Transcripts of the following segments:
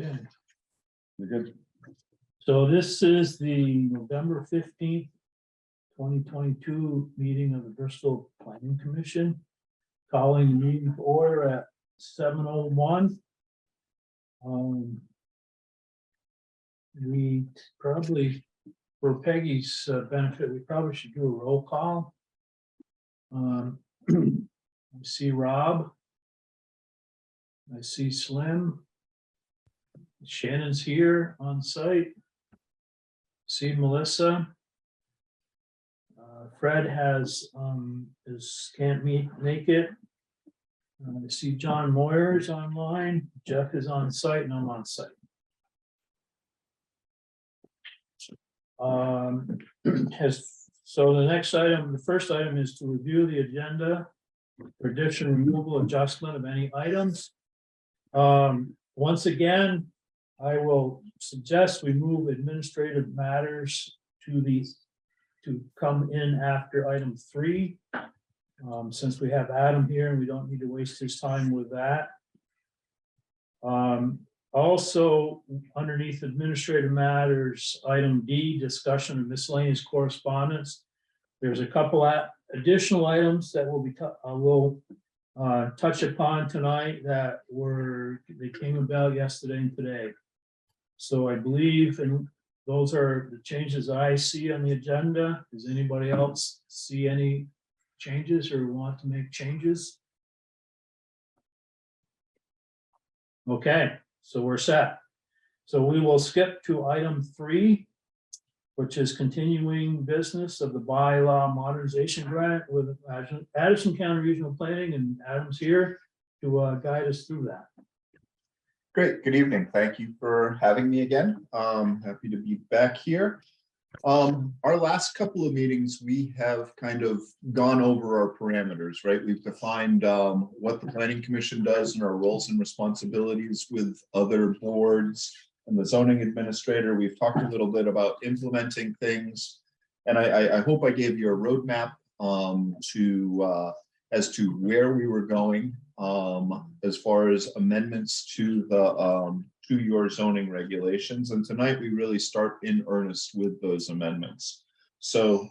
Okay, We're good. so this is the November 15th, 2022 meeting of the Bristol Planning Commission. Calling the meeting to order at 7:01. We probably, for Peggy's benefit, we probably should do a roll call. I see Rob. I see Slim. Shannon's here on site. See Melissa. Fred can't make it. I see John Moyers online. Jeff is on site and I'm on site. So the next item, the first item is to review the agenda for addition, removal, adjustment of any items. Once again, I will suggest we move administrative matters to come in after item 3. Since we have Adam here and we don't need to waste his time with that. Also, underneath administrative matters, item D, discussion of miscellaneous correspondence. There's a couple additional items that will touch upon tonight that they came about yesterday and today. So I believe, and those are the changes I see on the agenda. Does anybody else see any changes or want to make changes? Okay, so we're set. So we will skip to item 3, which is continuing business of the bylaw modernization grant with Addison County Regional Planning, and Adam's here to guide us through that. Great. Good evening. Thank you for having me again. Happy to be back here. Our last couple of meetings, we have kind of gone over our parameters, right? We've defined what the Planning Commission does and our roles and responsibilities with other boards and the zoning administrator. We've talked a little bit about implementing things. And I hope I gave you a roadmap as to where we were going as far as amendments to your zoning regulations. And tonight we really start in earnest with those amendments. So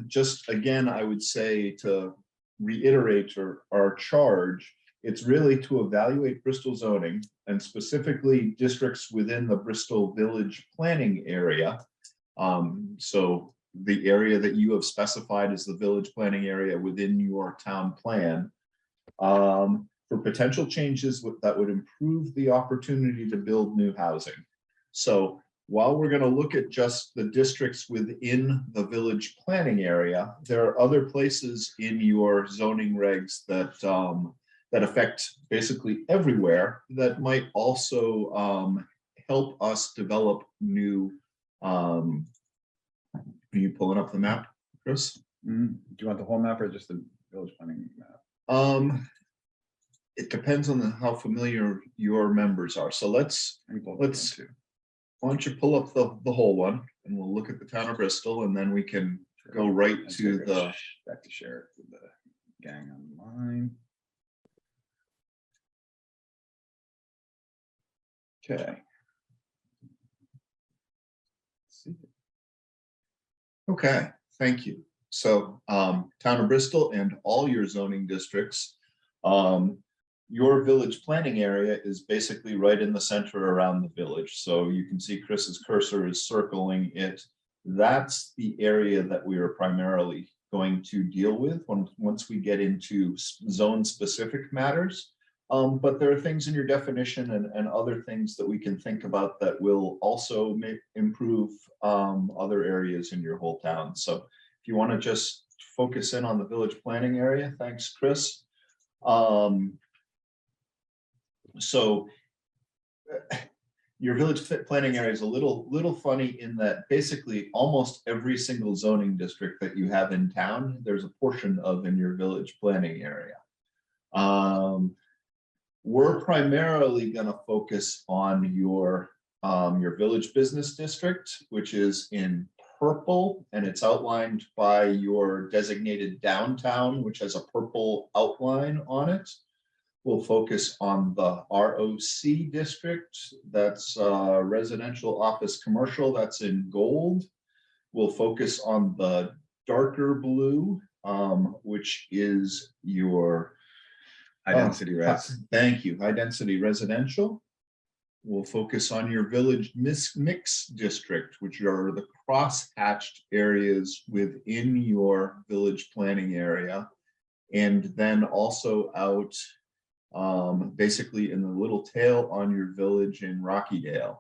just again, I would say, to reiterate our charge, it's really to evaluate Bristol zoning and specifically districts within the Bristol Village planning area. So the area that you have specified as the village planning area within your town plan, for potential changes that would improve the opportunity to build new housing. So while we're going to look at just the districts within the village planning area, there are other places in your zoning regs that affect basically everywhere that might also help us develop new. Are you pulling up the map, Chris? Do you want the whole map or just the village planning map? It depends on how familiar your members are. So let's why don't you pull up the whole one and we'll look at the town of Bristol, and then we can go right to the back to share it with the gang online. Okay. Okay, thank you. So town of Bristol and all your zoning districts, your village planning area is basically right in the center around the village. So you can see Chris's cursor is circling it. That's the area that we are primarily going to deal with once we get into zone specific matters. But there are things in your definition and other things that we can think about that will also improve other areas in your whole town. So if you want to just focus in on the village planning area, thanks, Chris. So your village planning area is a little funny in that basically almost every single zoning district that you have in town, there's a portion of in your village planning area. We're primarily going to focus on your village business district, which is in purple, and it's outlined by your designated downtown, which has a purple outline on it. We'll focus on the ROC district. That's residential office commercial. That's in gold. We'll focus on the darker blue, which is your High density res. Thank you. High density residential. We'll focus on your village mix district, which are the cross-hatched areas within your village planning area. And then also out basically in the little tail on your village in Rockydale.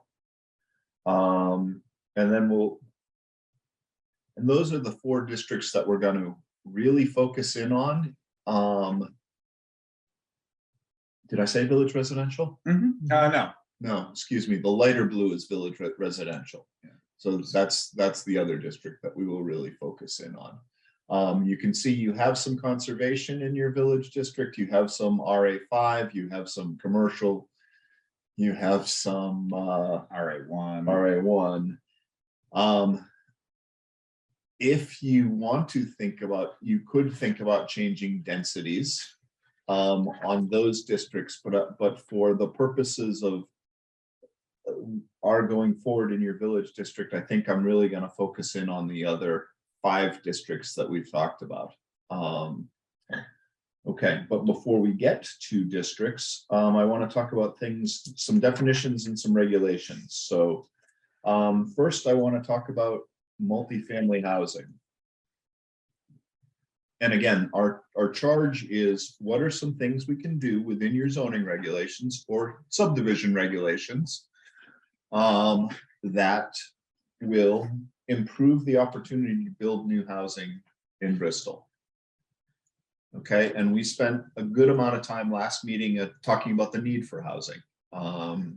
And those are the 4 districts that we're going to really focus in on. Did I say village residential? No. No, excuse me. The lighter blue is village residential. Yeah. So that's the other district that we will really focus in on. You can see you have some conservation in your village district. You have some RA5. You have some commercial. You have some RA1. If you want to think about, you could think about changing densities on those districts, but for the purposes of are going forward in your village district, I think I'm really going to focus in on the other 5 districts that we've talked about. Okay, but before we get to districts, I want to talk about things, some definitions and some regulations. So first, I want to talk about multifamily housing. And again, our charge is, what are some things we can do within your zoning regulations or subdivision regulations that will improve the opportunity to build new housing in Bristol. Okay, and we spent a good amount of time last meeting talking about the need for housing, and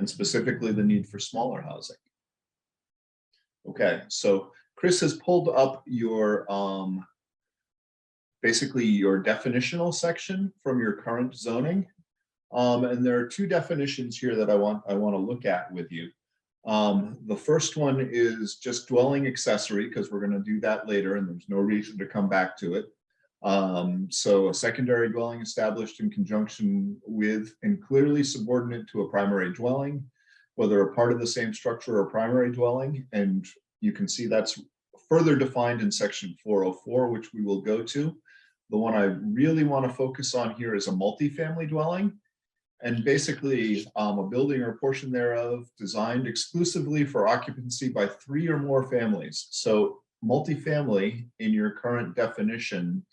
specifically the need for smaller housing. Okay, so Chris has pulled up your basically your definitional section from your current zoning. And there are 2 definitions here that I want to look at with you. The first one is just dwelling accessory, because we're going to do that later and there's no reason to come back to it. So a secondary dwelling established in conjunction with and clearly subordinate to a primary dwelling, whether a part of the same structure or primary dwelling. And you can see that's further defined in section 404, which we will go to. The one I really want to focus on here is a multifamily dwelling. And basically a building or portion thereof designed exclusively for occupancy by 3 or more families. So multifamily in your current definition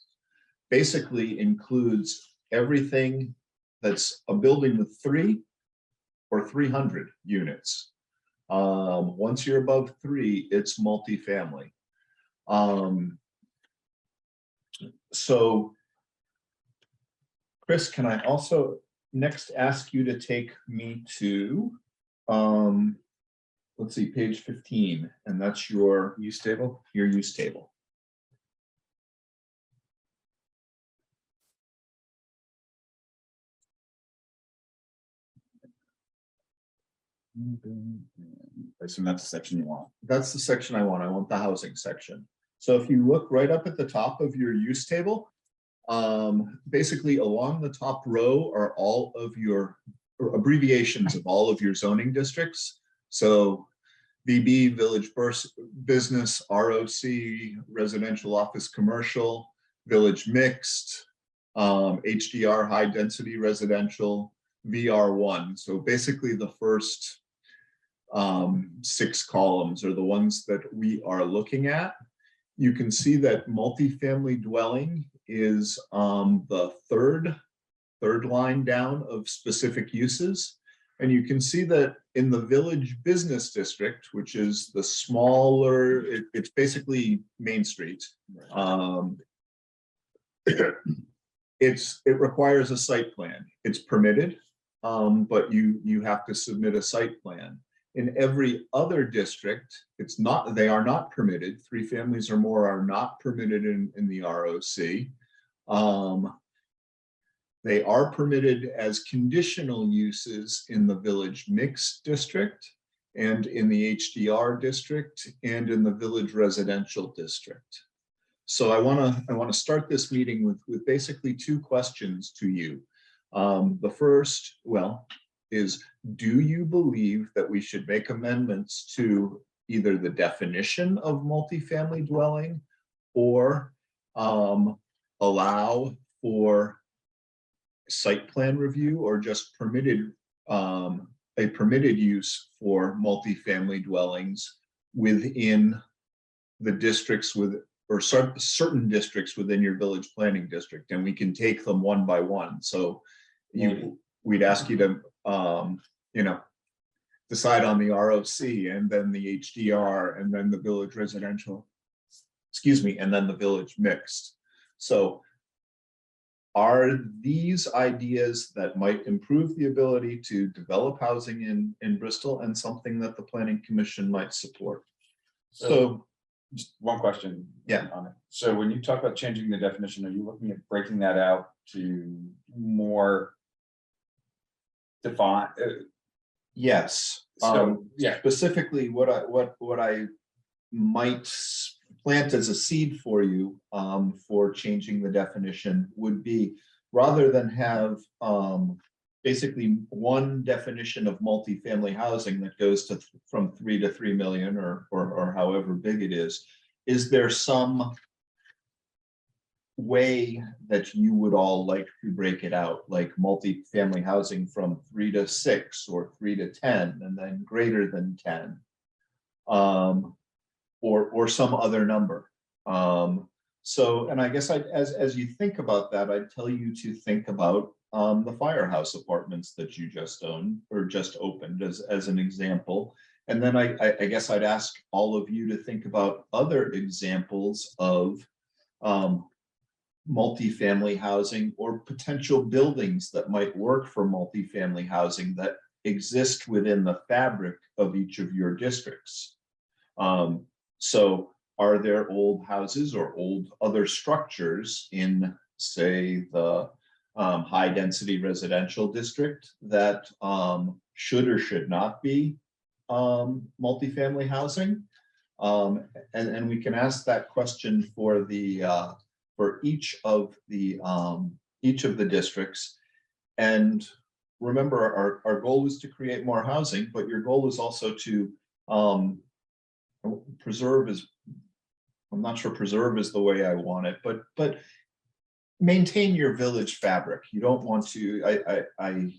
basically includes everything that's a building with 3 or 300 units. Once you're above 3, it's multifamily. So Chris, can I also next ask you to take me to, let's see, page 15, and that's your use table. Your use table. I assume that's the section you want. That's the section I want. I want the housing section. So if you look right up at the top of your use table, basically along the top row are all of your abbreviations of all of your zoning districts. So VB, village business, ROC, residential office commercial, village mixed, HDR, high density residential, VR1. So basically the first 6 columns are the ones that we are looking at. You can see that multifamily dwelling is the third line down of specific uses. And you can see that in the village business district, which is the smaller, it's basically Main Street. It requires a site plan. It's permitted, but you have to submit a site plan. In every other district, it's not, they are not permitted. 3 families or more are not permitted in the ROC. They are permitted as conditional uses in the village mixed district and in the HDR district and in the village residential district. So I want to start this meeting with basically 2 questions to you. The first, well, is do you believe that we should make amendments to either the definition of multifamily dwelling or allow for site plan review or just permitted a permitted use for multifamily dwellings within the districts with or certain districts within your village planning district, and we can take them one by one. So we'd ask you to decide on the ROC and then the HDR and then the village residential, excuse me, and then the village mixed. So are these ideas that might improve the ability to develop housing in Bristol and something that the Planning Commission might support? So just one question. Yeah. On it. So when you talk about changing the definition, are you looking at breaking that out to more define? yes. Yeah. Specifically, what I might plant as a seed for you for changing the definition would be, rather than have basically one definition of multifamily housing that goes to from 3 to 3 million or however big it is there some way that you would all like to break it out, like multifamily housing from 3 to 6 or 3 to 10 and then greater than 10, or some other number? So, and I guess as you think about that, I'd tell you to think about the firehouse apartments that you just owned or just opened as an example. And then I guess I'd ask all of you to think about other examples of multifamily housing or potential buildings that might work for multifamily housing that exist within the fabric of each of your districts. So are there old houses or old other structures in, say, the high density residential district that should or should not be multifamily housing? And we can ask that question for the for each of the districts. And remember, our goal is to create more housing, but your goal is also to preserve is, I'm not sure preserve is the way I want it, but maintain your village fabric. You don't want to, I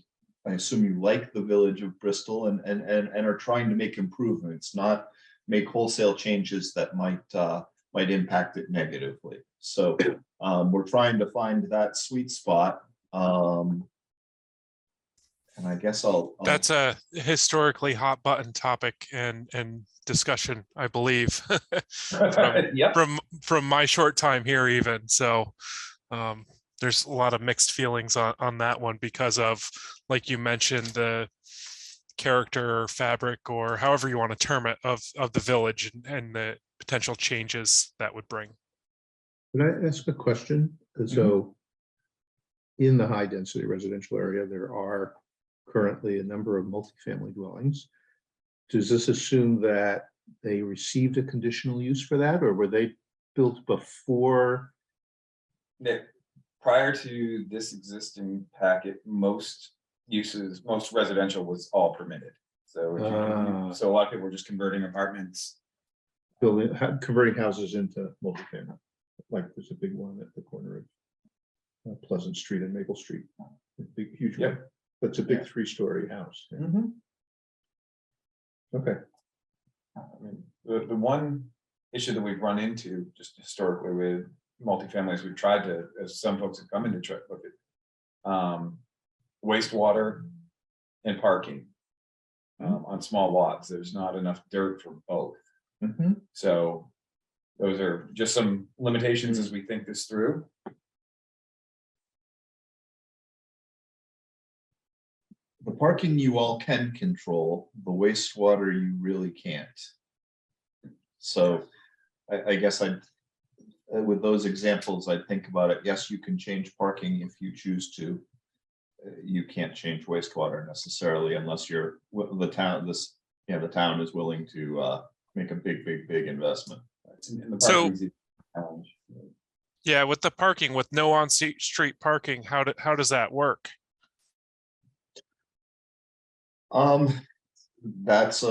assume you like the village of Bristol and are trying to make improvements, not make wholesale changes that might impact it negatively. So we're trying to find that sweet spot. And I guess That's a historically hot button topic and discussion, I believe, from my short time here even. So there's a lot of mixed feelings on that one because of, like you mentioned, the character or fabric or however you want to term it of the village and the potential changes that would bring. Can I ask a question? So in the high density residential area, there are currently a number of multifamily dwellings. Does this assume that they received a conditional use for that, or were they built before? Prior to this existing packet, most residential was all permitted. So, so a lot of people were just converting apartments. Converting houses into multifamily. Like there's a big one at the corner of Pleasant Street and Maple Street. A big, huge one. That's a big 3-story house. Yeah. Okay. I mean, the one issue that we've run into just historically with multifamilies, we've tried to, as some folks have come in to try to look at wastewater and parking on small lots. There's not enough dirt for both. So those are just some limitations as we think this through. the parking you all can control, the wastewater you really can't. So I guess with those examples, I'd think about it. Yes, you can change parking if you choose to. You can't change wastewater necessarily unless you're the town. The town is willing to make a big investment. So, yeah, with the parking, with no on-street parking, how does that work? That's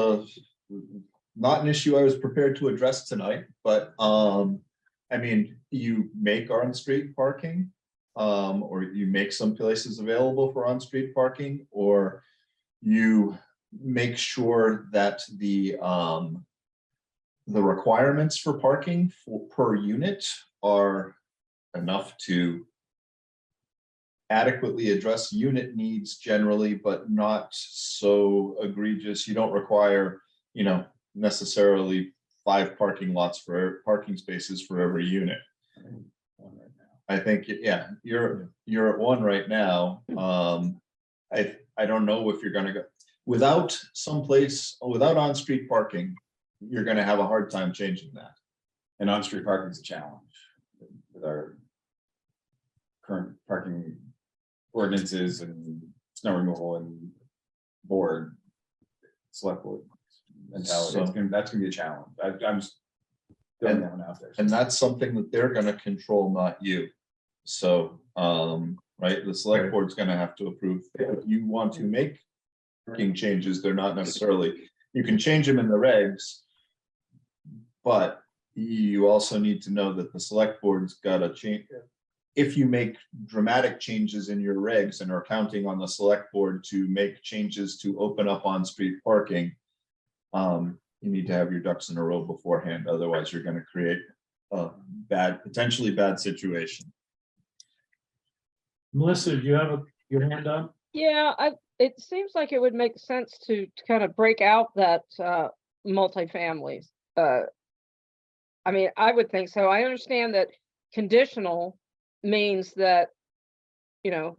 not an issue I was prepared to address tonight, but, I mean, you make on-street parking, or you make some places available for on-street parking, or you make sure that the requirements for parking per unit are enough to adequately address unit needs generally, but not so egregious. You don't require, you know, necessarily 5 parking lots for parking spaces for every unit. I think, yeah, you're at 1 right now. I don't know if you're gonna go without without on-street parking, you're gonna have a hard time changing that. And on-street parking is a challenge with our current parking ordinances and snow removal and board, select board mentality. That's gonna be a challenge. I'm just throwing that one out there. And that's something that they're gonna control, not you. So, right, the select board's gonna have to approve. If you want to make parking changes, they're not necessarily, you can change them in the regs. But you also need to know that the select board's gotta change. If you make dramatic changes in your regs and are counting on the select board to make changes to open up on-street parking, you need to have your ducks in a row beforehand, otherwise you're gonna create a potentially bad situation. Melissa, do you have your hand up? Yeah, it seems like it would make sense to kind of break out that multifamilies. I mean, I would think so. I understand that conditional means that, you know,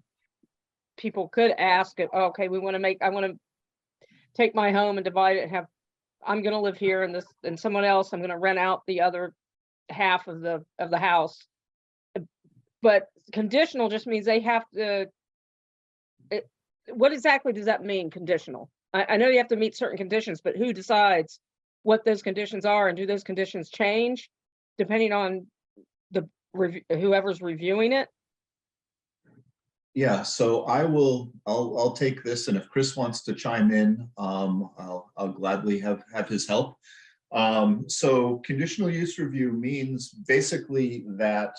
people could ask it, okay, I want to take my home and divide it and I'm going to live here and someone else, I'm going to rent out the other half of the house. But conditional just means they have to, what exactly does that mean, conditional? I know you have to meet certain conditions, but who decides what those conditions are, and do those conditions change depending on whoever's reviewing it? Yeah, so I'll take this, and if Chris wants to chime in, I'll gladly have his help. So conditional use review means basically that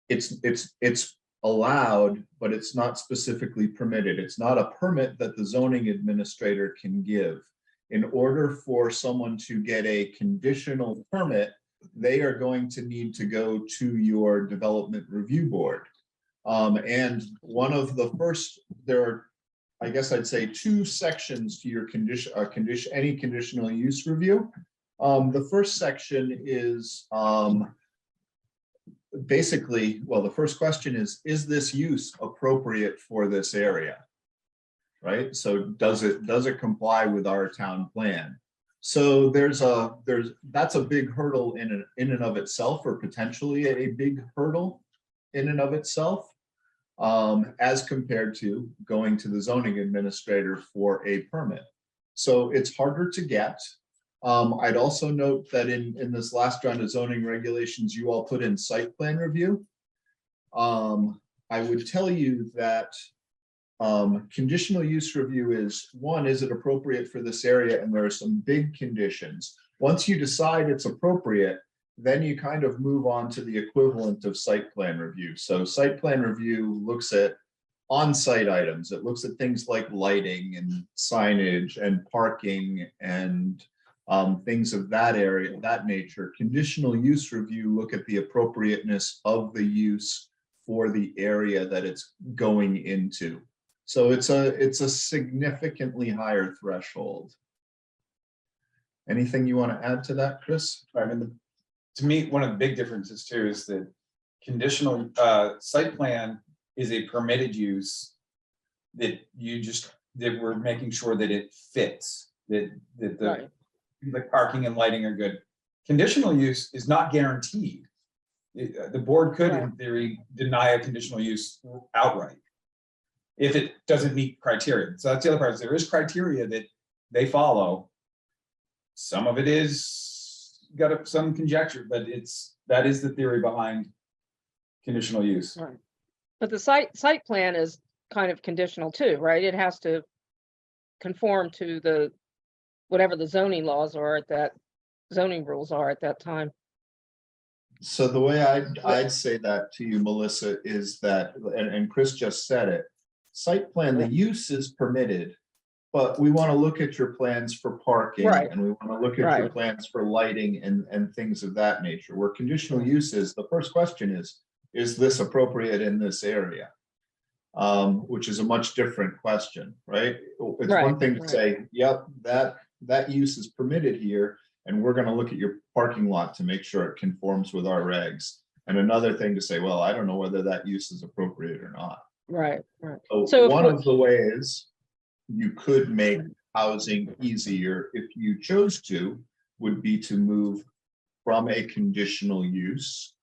it's allowed, but it's not specifically permitted. It's not a permit that the zoning administrator can give. In order for someone to get a conditional permit, they are going to need to go to your development review board. And one of the first, there are, I guess I'd say, 2 sections to your any conditional use review. The first section is basically, well, the first question is this use appropriate for this area? Right? So does it comply with our town plan? So that's a big hurdle in and of itself, or potentially a big hurdle in and of itself, as compared to going to the zoning administrator for a permit. So it's harder to get. I'd also note that in this last round of zoning regulations, you all put in site plan review. I would tell you that conditional use review is, one, is it appropriate for this area? And there are some big conditions. Once you decide it's appropriate, then you kind of move on to the equivalent of site plan review. So site plan review looks at on-site items. It looks at things like lighting and signage and parking and things of that area, that nature. Conditional use review look at the appropriateness of the use for the area that it's going into. So it's a significantly higher threshold. Anything you want to add to that, Chris? I mean, to me, one of the big differences too is that conditional site plan is a permitted use that we're making sure that it fits, that the parking and lighting are good. Conditional use is not guaranteed. The board could, in theory, deny a conditional use outright if it doesn't meet criteria. So that's the other part. There is criteria that they follow. Some of it is got some conjecture, but that is the theory behind conditional use. Right. But the site plan is kind of conditional too, right? It has to conform to the, whatever the zoning laws are at that, zoning rules are at that time. So the way I'd say that to you, Melissa, is that, and Chris just said it, site plan, the use is permitted, but we want to look at your plans for parking, Right. and we want to look at your Right. plans for lighting and things of that nature. Where conditional use is, the first question is this appropriate in this area? Which is a much different question, right? It's Right, one thing to right. say, yep, that use is permitted here, and we're gonna look at your parking lot to make sure it conforms with our regs. And another thing to say, well, I don't know whether that use is appropriate or not. Right, right. So So if one we- of the ways you could make housing easier if you chose to, would be to move from a conditional use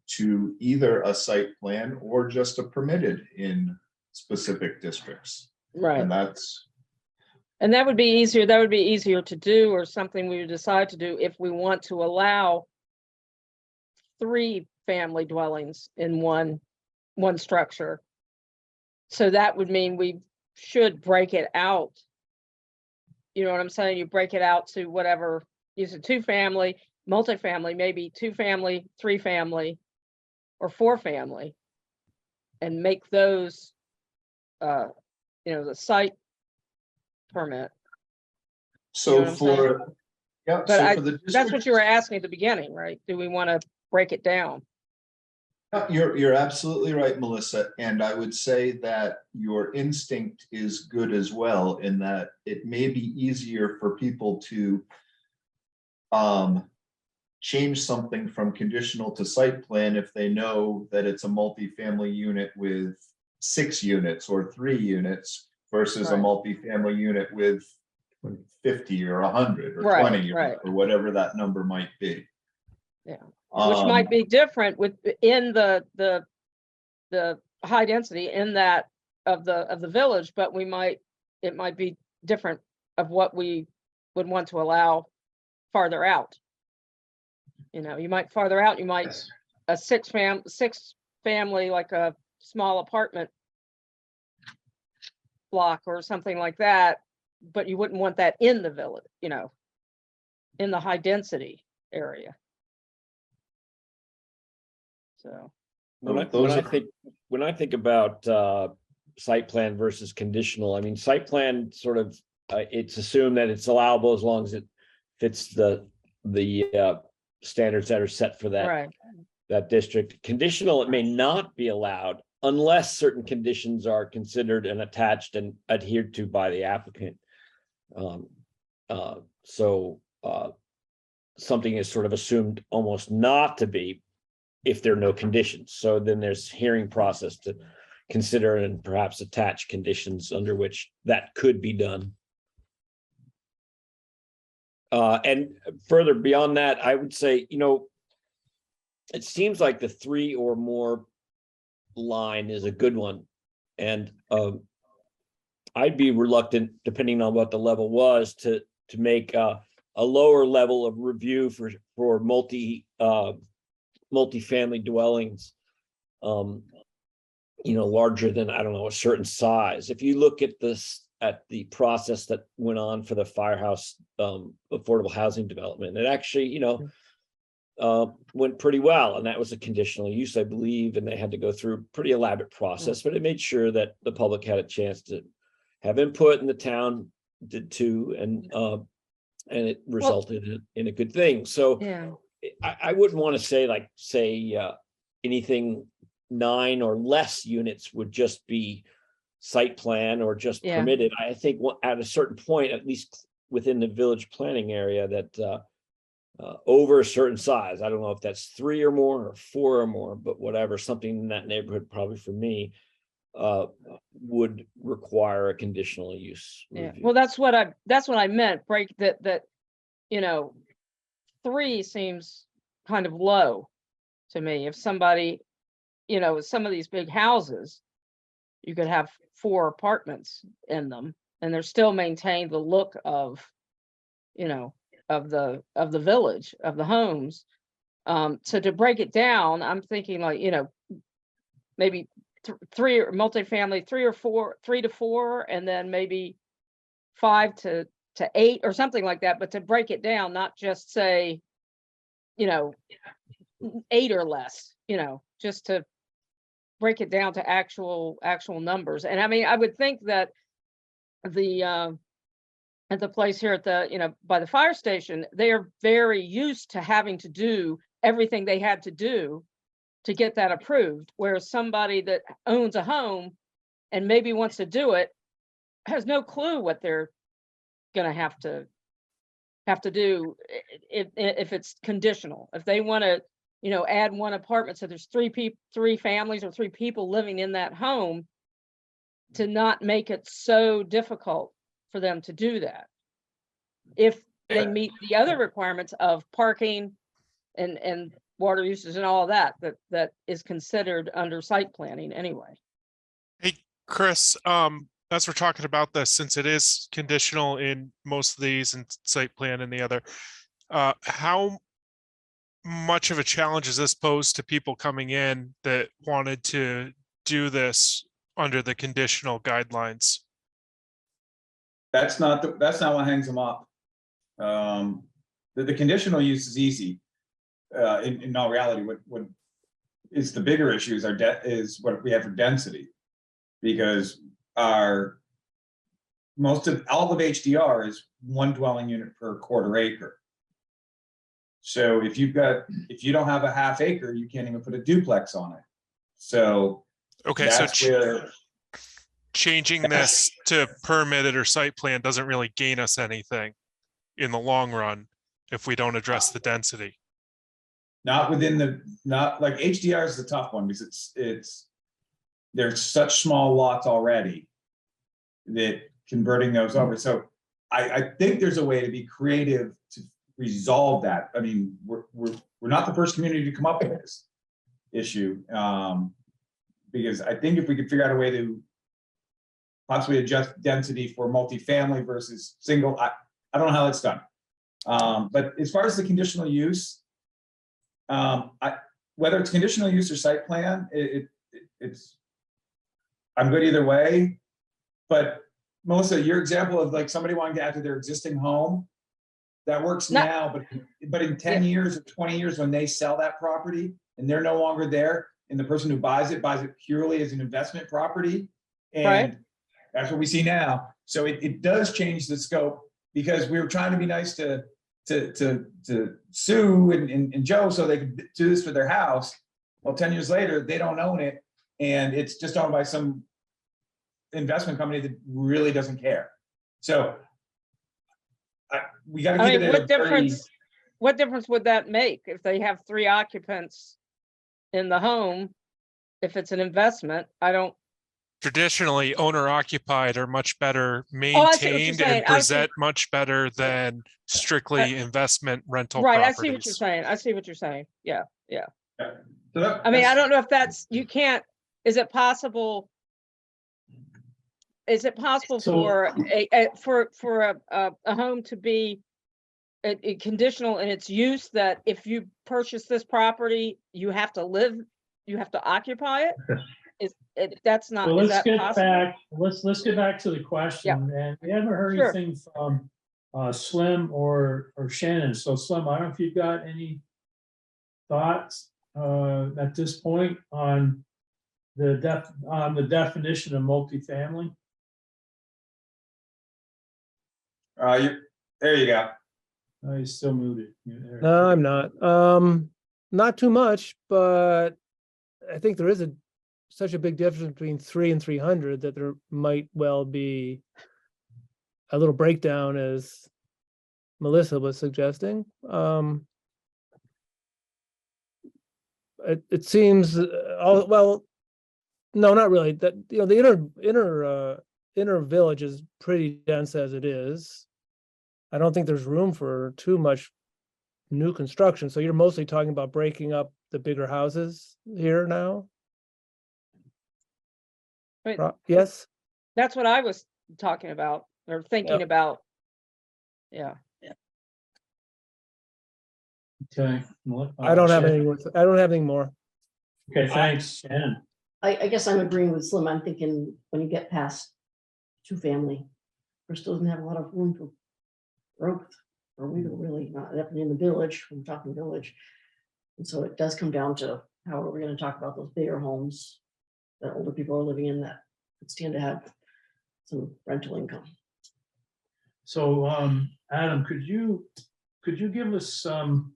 to either a site plan or just a permitted in specific districts. Right. And that's, And that would be easier, that would be easier to do, or something we would decide to do if we want to allow 3 family dwellings in one structure. So that would mean we should break it out. You know what I'm saying? You break it out to whatever, use a 2-family, multifamily, maybe 2-family, 3-family, or 4-family. And make those, the site permit. You know so what I'm saying? for, yeah, But so for the That's what you were district, asking at the beginning, right? Do we want to break it down? you're absolutely right, Melissa. And I would say that your instinct is good as well, in that it may be easier for people to change something from conditional to site plan if they know that it's a multifamily unit with 6 units or 3 units versus a Right. multifamily unit with 50 or 100 or Right, 20 right. or whatever that number might be. Yeah. Which might be different in the high density in that of the village, but it might be different of what we would want to allow farther out. You might farther out, you might Yes. a 6 family, like a small apartment block or something like that, but you wouldn't want that in the village, in the high density area. So, When I think about site plan versus conditional, I mean, site plan sort of, it's assumed that it's allowable as long as it fits the standards that are set for right, that district. Conditional, it may not be allowed unless certain conditions are considered and attached and adhered to by the applicant. Something is sort of assumed almost not to be if there are no conditions. So then there's hearing process to consider and perhaps attach conditions under which that could be done. And further beyond that, I would say, it seems like the 3 or more line is a good one. And I'd be reluctant, depending on what the level was, to make a lower level of review for multifamily dwellings, larger than, I don't know, a certain size. If you look at the process that went on for the Firehouse affordable housing development, it actually, went pretty well. And that was a conditional use, I believe, and they had to go through a pretty elaborate process, but it made sure that the public had a chance to have input, and the town did too, and it resulted in a good thing. So yeah, I wouldn't want to say anything 9 or less units would just be site plan or just Yeah. permitted. I think at a certain point, at least within the village planning area, that over a certain size, I don't know if that's 3 or more or 4 or more, but whatever, something in that neighborhood, probably for me, would require a conditional use yeah. review. Well, that's what I meant. Break that, 3 seems kind of low to me. If somebody, some of these big houses, you could have 4 apartments in them, and they're still maintain the look of, of the village, of the homes. So to break it down, I'm thinking like, maybe three or multifamily, 3 to 4, and then maybe 5 to 8 or something like that, but to break it down, not just say, 8 or less, just to break it down to actual numbers. And I mean, I would think that the at the place here at the, by the fire station, they are very used to having to do everything they had to do to get that approved. Whereas somebody that owns a home and maybe wants to do it has no clue what they're gonna have to do if it's conditional. If they want to, add one apartment, so there's three families or 3 people living in that home, to not make it so difficult for them to do that. If they meet the other requirements of parking and water uses and all that is considered under site planning anyway. Hey, Chris, as we're talking about this, since it is conditional in most of these and site plan and the other, how much of a challenge is this posed to people coming in that wanted to do this under the conditional guidelines? That's not what hangs them up. The conditional use is easy. In all reality, what is the bigger issue is is what we have for density, because most of all of HDR is 1 dwelling unit per quarter acre. So if you don't have a half acre, you can't even put a duplex on it. So Okay, so that's where changing this to permitted or site plan doesn't really gain us anything in the long run if we don't address the density. not like HDR is the tough one, because there's such small lots already that converting those over. So I think there's a way to be creative to resolve that. I mean, we're not the first community to come up with this issue, because I think if we could figure out a way to possibly adjust density for multifamily versus single, I don't know how that's done. But as far as the conditional use, whether it's conditional use or site plan, I'm good either way. But Melissa, your example of like somebody wanting to add to their existing home, that works now, but in 10 years or 20 years, when they sell that property and they're no longer there, and the person who buys it purely as an investment property, and that's what we see now. So it does change the scope, because we were trying to be nice to Sue and Joe so they could do this for their house. Well, 10 years later, they don't own it, and it's just owned by some investment company that really doesn't care. So we got to keep it at what difference would that make if they have 3 occupants in the home? If it's an investment, Traditionally, owner occupied are much better maintained and present much better than strictly investment rental properties. I see what you're saying. Yeah. So I mean, I don't know if you can't, is it possible for a home to be a conditional in its use, that if you purchase this property, you have to occupy it? That's not. Well, is let's that get possible? back. Let's get back to the question. And we haven't heard anything from Slim or Shannon. So Slim, I don't know if you've got any thoughts at this point on the definition of multifamily. There you go. Oh, he's still muted. No, I'm not. Not too much, but I think there is such a big difference between 3 and 300 that there might well be a little breakdown, as Melissa was suggesting. It seems well, no, not really. That the inner village is pretty dense as it is. I don't think there's room for too much new construction. So you're mostly talking about breaking up the bigger houses here now? Yes? That's what I was talking about or thinking about. Yeah. Okay. I don't have any more. Okay, thanks, Shannon. I guess I'm agreeing with Slim. I'm thinking when you get past two-family, Bristol doesn't have a lot of room for growth, or we don't really, not definitely in the village, we're talking village. And so it does come down to how are we gonna talk about those bigger homes that older people are living in that could stand to have some rental income. So, Adam, could you give us some?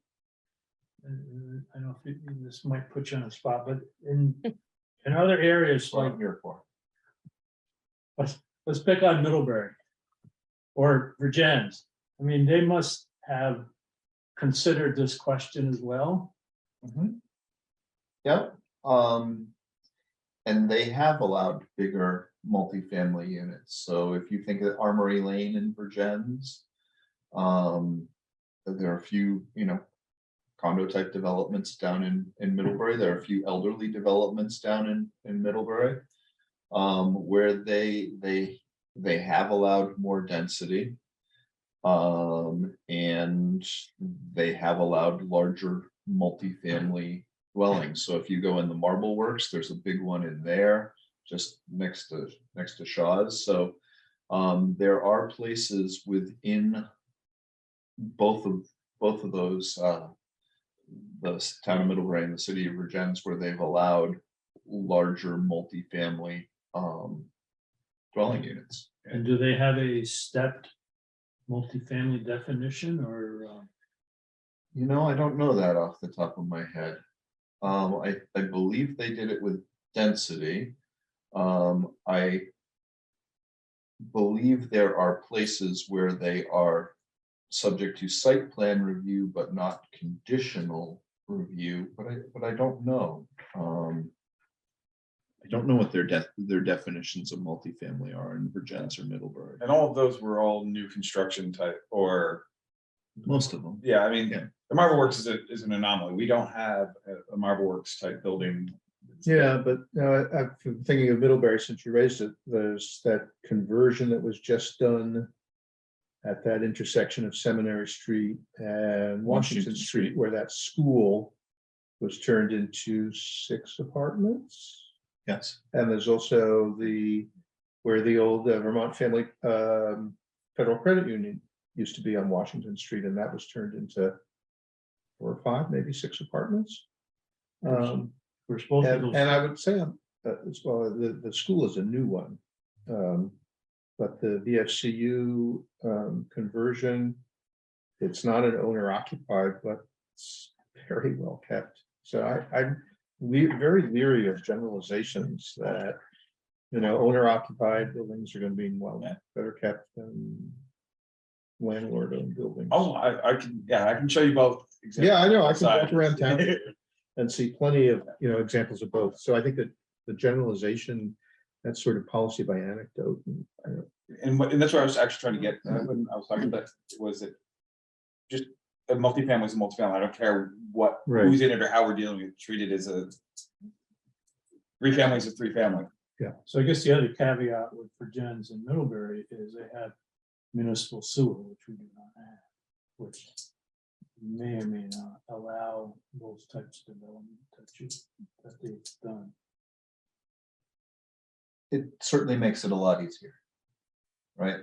I don't know if this might put you on the spot, but in other areas That's what like, I'm here for. let's pick on Middlebury or Virgins. I mean, they must have considered this question as well. Yep, and they have allowed bigger multifamily units. So if you think of Armory Lane in Virgins, there are a few, condo type developments down in Middlebury. There are a few elderly developments down in Middlebury, where they have allowed more density. And they have allowed larger multifamily dwellings. So if you go in the Marble Works, there's a big one in there, just next to Shaw's. So there are places within both of those, the town of Middlebury and the city of Virgins, where they've allowed larger multifamily dwelling units. And do they have a stepped multifamily definition or? I don't know that off the top of my head. I believe they did it with density. I believe there are places where they are subject to site plan review, but not conditional review, but I don't know. I don't know what their definitions of multifamily are in Virgins or Middlebury. And all of those were all new construction type, or Most of them. yeah, I mean, Yeah. the Marble Works is an anomaly. We don't have a Marble Works type building. Yeah, but I'm thinking of Middlebury, since you raised it, there's that conversion that was just done at that intersection of Seminary Street and Washington Street, where that school was turned into 6 apartments. Yes. And there's also where the old Vermont Family Federal Credit Union used to be on Washington Street, and that was turned into 4 or 5, maybe 6 apartments. We're supposed to. And I would say as well, the school is a new one. But the VFCU conversion, it's not an owner occupied, but it's very well kept. So I'm very leery of generalizations that, owner occupied buildings are going to be better kept than landlord owned buildings. Oh, I can show you both. Yeah, I know. I can walk sides. around town and see plenty of, examples of both. So I think that the generalization, that's sort of policy by anecdote. And that's what I was actually trying to get when I was talking about, was it just a multifamily is a multifamily. I don't care who's in it or how we're dealing with it, treat it as a 3 families is 3 family. Yeah. So I guess the other caveat with Virgins and Middlebury is they have municipal sewer, which we do not have, which may or may not allow those types of development that they've done. It certainly makes it a lot easier. Right?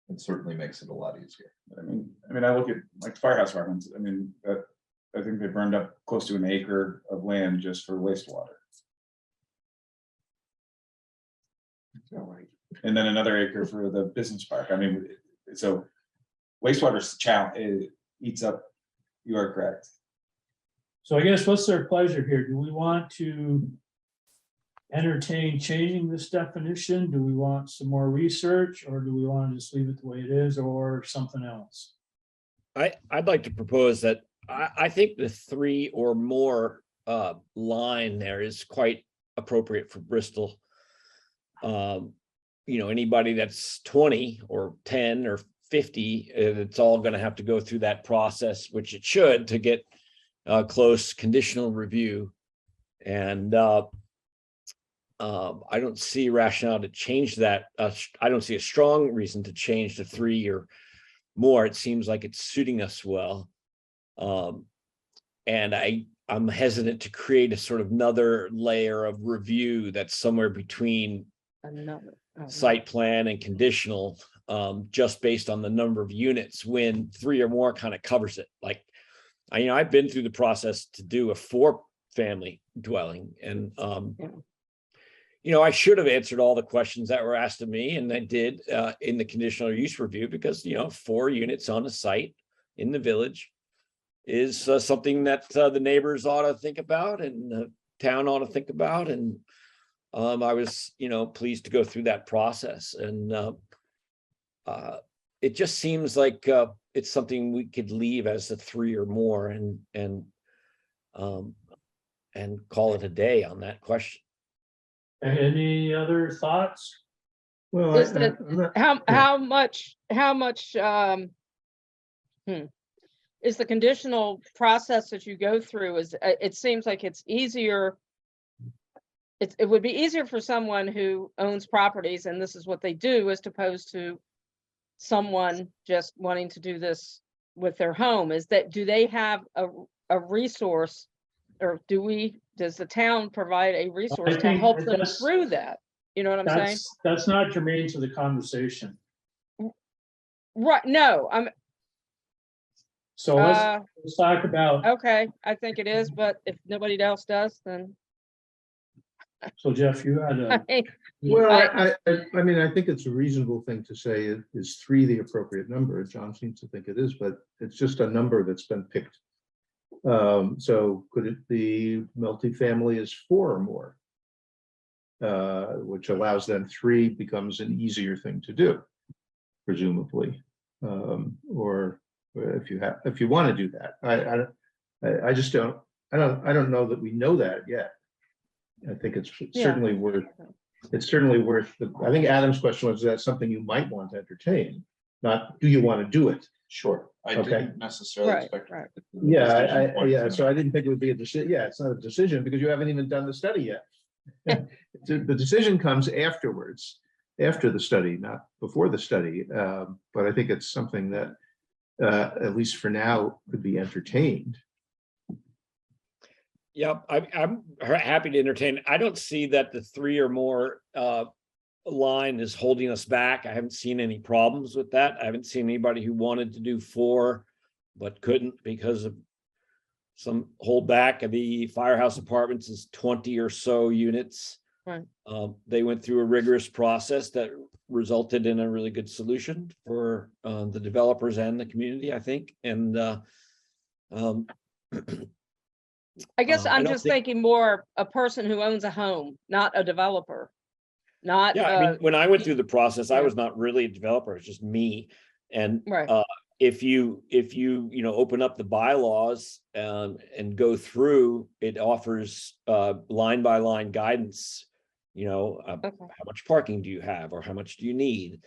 It certainly makes it a lot easier. I mean, I look at like firehouse apartments. I mean, I think they burned up close to an acre of land just for wastewater. And then another acre for the business park. I mean, so wastewater challenge eats up. You are correct. So I guess what's their pleasure here? Do we want to entertain changing this definition? Do we want some more research, or do we want to just leave it the way it is, or something else? I'd like to propose that I think the 3 or more line there is quite appropriate for Bristol. Anybody that's 20 or 10 or 50, it's all going to have to go through that process, which it should, to get close conditional review. And I don't see rationale to change that. I don't see a strong reason to change to 3 or more. It seems like it's suiting us well. And I'm hesitant to create a sort of another layer of review that's somewhere between Another. oh, site plan and conditional, just based on the number of units, when 3 or more kind of covers it. Like, I've been through the process to do a 4-family dwelling, and Yeah. I should have answered all the questions that were asked of me, and I did in the conditional use review, because 4 units on a site in the village is something that the neighbors ought to think about, and the town ought to think about. And I was, pleased to go through that process. And it just seems like it's something we could leave as a 3 or more, and call it a day on that question. Any other thoughts? Well, Is that- I'm not- How much, is the conditional process that you go through is, it seems like it's easier. It would be easier for someone who owns properties and this is what they do, as opposed to someone just wanting to do this with their home. Is that, do they have a resource, or does the town provide a resource to think help them that's- through that? You know what I'm saying? That's not germane to the conversation. Right, no, So let's talk about, okay, I think it is, but if nobody else does, then. so Jeff, you had a, Well, I mean, I think it's a reasonable thing to say, is 3 the appropriate number? John seems to think it is, but it's just a number that's been picked. So could it be multifamily is 4 or more? Which allows then 3 becomes an easier thing to do, presumably. Or if you want to do that, I just don't know that we know that yet. I think it's certainly worth. It's certainly worth. I think Adam's question was, that something you might want to entertain, not do you want to do it? Sure, I Okay. didn't necessarily Right, expect. right. Yeah, so I didn't think it would be a decision. Yeah, it's not a decision because you haven't even done the study yet. The decision comes afterwards, after the study, not before the study. But I think it's something that, at least for now, could be entertained. Yep, I'm happy to entertain. I don't see that the 3 or more line is holding us back. I haven't seen any problems with that. I haven't seen anybody who wanted to do 4 but couldn't because of some holdback. The Firehouse Apartments is 20 or so units. Right. They went through a rigorous process that resulted in a really good solution for the developers and the community, I think. And I guess I I'm don't just think- thinking more a person who owns a home, not a developer. Not, yeah, I mean, when I went through the process, I yeah. was not really a developer, it's just me. And right, if you open up the bylaws and go through, it offers line by line guidance. okay, How much parking do you have, or how much do you need?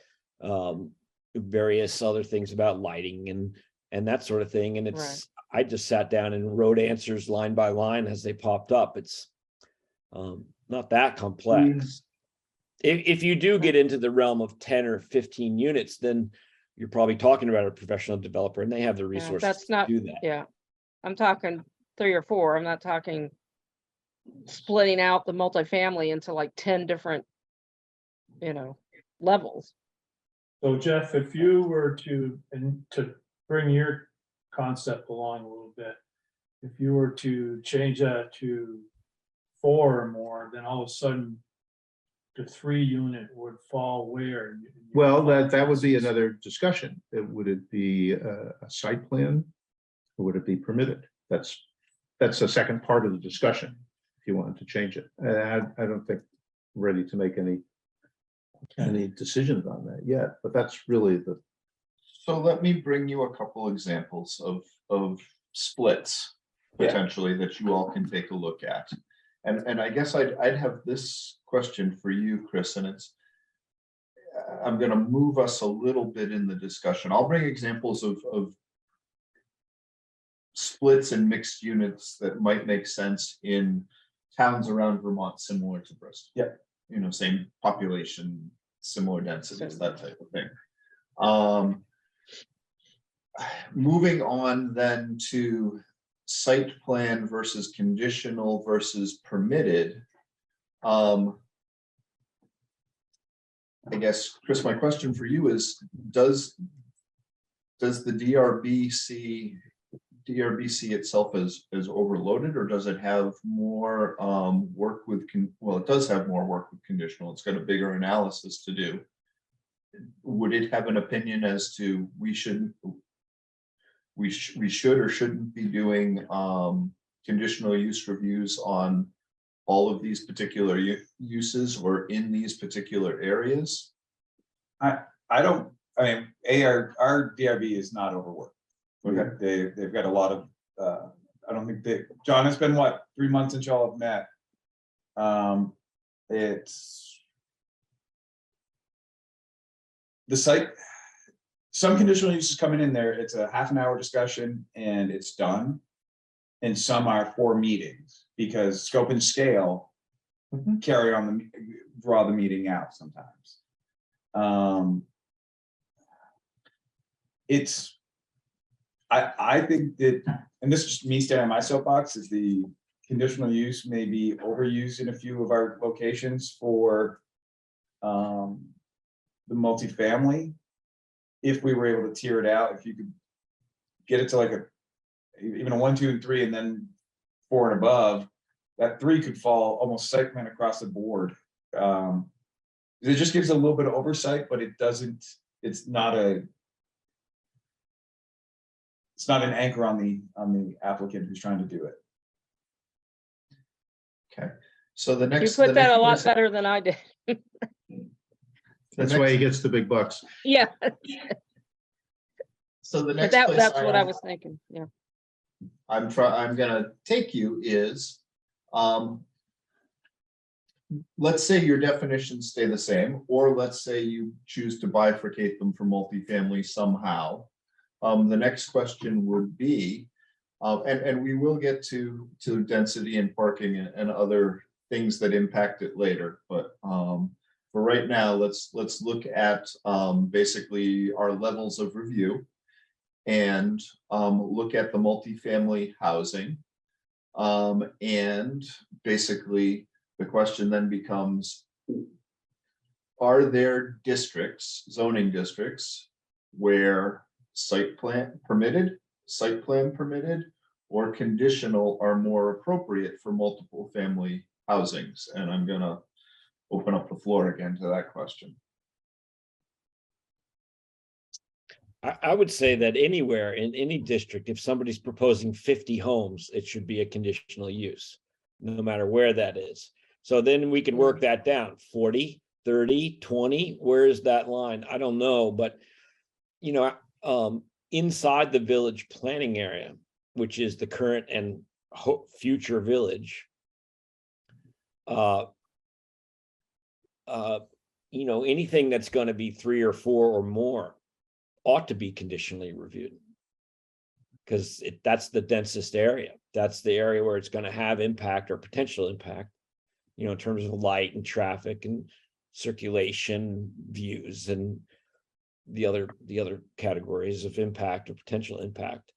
Various other things about lighting and that sort of thing. And it's, I just sat down and wrote answers line by line as they popped up. It's not that complex. If you do get into the realm of 10 or 15 units, then you're probably talking about a professional developer, and they have the resources that's not, to do that. yeah. I'm talking 3 or 4. I'm not talking splitting out the multifamily into like 10 different, levels. so Jeff, if you were to bring your concept along a little bit, if you were to change that to 4 or more, then all of a sudden the 3 unit would fall where? Well, that would be another discussion. Would it be a site plan, or would it be permitted? That's a second part of the discussion, if you wanted to change it. I don't think we're ready to make any decisions on that yet, but that's really the. So let me bring you a couple examples of splits potentially that you all can take a look at. And I guess I'd have this question for you, Chris, and it's, I'm going to move us a little bit in the discussion. I'll bring examples of splits and mixed units that might make sense in towns around Vermont similar to Bristol. Yeah. Same population, similar densities, that type of thing. Moving on then to site plan versus conditional versus permitted. I guess, Chris, my question for you is, does the DRBC itself is overloaded, or does it have more work with, well, it does have more work with conditional. It's got a bigger analysis to do. Would it have an opinion as to we should or shouldn't be doing conditional use reviews on all of these particular uses or in these particular areas? I mean, our DRB is not overworked. Okay. They've got a lot of, I don't think John, it's been what, 3 months since y'all have met. It's the site, some conditional uses coming in there, it's a half an hour discussion and it's done. And some are 4 meetings because scope and scale carry on draw the meeting out sometimes. I think that, and this is just me standing on my soapbox, is the conditional use may be overused in a few of our locations for the multifamily. If we were able to tier it out, if you could get it to like even a 1, 2, and 3, and then 4 and above, that 3 could fall almost site plan across the board. It just gives a little bit of oversight, but it doesn't, it's not an anchor on the applicant who's trying to do it. Okay, so the You next. put that a lot better than I did. That's why he gets the big bucks. Yeah, So the but next. that's place what I was thinking, yeah. I'm gonna take you is, let's say your definitions stay the same, or let's say you choose to bifurcate them for multifamily somehow. The next question would be, and we will get to density and parking and other things that impact it later, but for right now, let's look at basically our levels of review and look at the multifamily housing. And basically the question then becomes, are there districts, zoning districts, where site plan permitted, or conditional are more appropriate for multiple family housings? And I'm gonna open up the floor again to that question. I would say that anywhere in any district, if somebody's proposing 50 homes, it should be a conditional use, no matter where that is. So then we can work that down, 40, 30, 20, where is that line? I don't know, but you know, inside the village planning area, which is the current and future village, you know, anything that's going to be 3 or 4 or more ought to be conditionally reviewed, because that's the densest area. That's the area where it's going to have impact or potential impact, you know, in terms of light and traffic and circulation, views, and the other categories of impact or potential impact.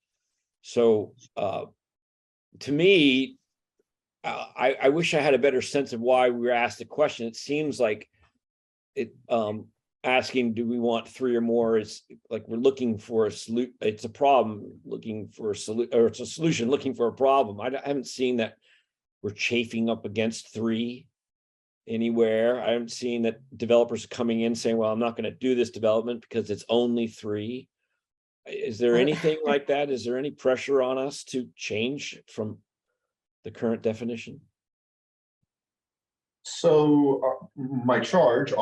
So to me, I wish I had a better sense of why we were asked the question. It seems like it asking, do we want 3 or more, is like we're looking for a solution. It's a problem looking for a solution, or it's a solution looking for a problem. I haven't seen that we're chafing up against 3 anywhere. I haven't seen that developers are coming in saying, well, I'm not going to do this development because it's only 3. Is there anything like that? Is there any pressure on us to change from the current definition? So our charge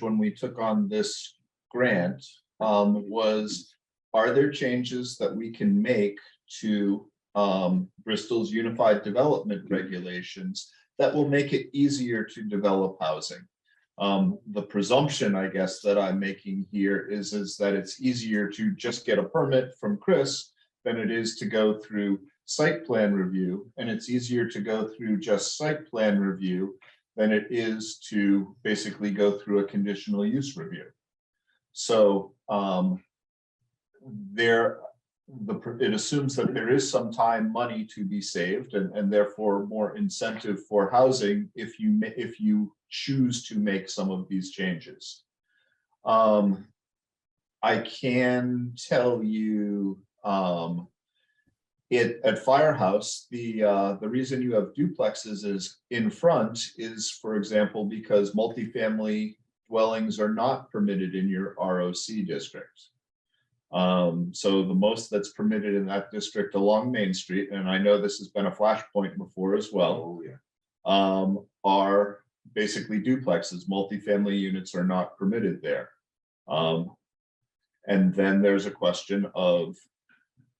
when we took on this grant was, are there changes that we can make to Bristol's unified development regulations that will make it easier to develop housing? The presumption, I guess, that I'm making here is that it's easier to just get a permit from Chris than it is to go through site plan review, and it's easier to go through just site plan review than it is to basically go through a conditional use review. So it assumes that there is some time, money to be saved, and therefore more incentive for housing if you choose to make some of these changes. I can tell you, at Firehouse, the reason you have duplexes is in front is, for example, because multifamily dwellings are not permitted in your ROC district. So the most that's permitted in that district along Main Street, and I know this has been a flashpoint before as well, are basically duplexes. Multifamily units are not permitted there. And then there's a question of,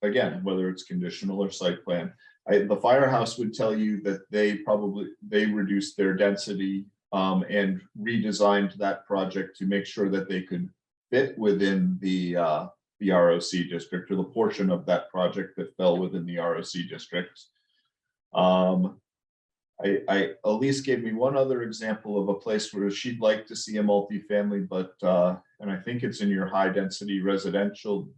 again, whether it's conditional or site plan. The Firehouse would tell you that they reduced their density and redesigned that project to make sure that they could fit within the ROC district, or the portion of that project that fell within the ROC district. Elise gave me one other example of a place where she'd like to see a multifamily, but and I think it's in your high density residential.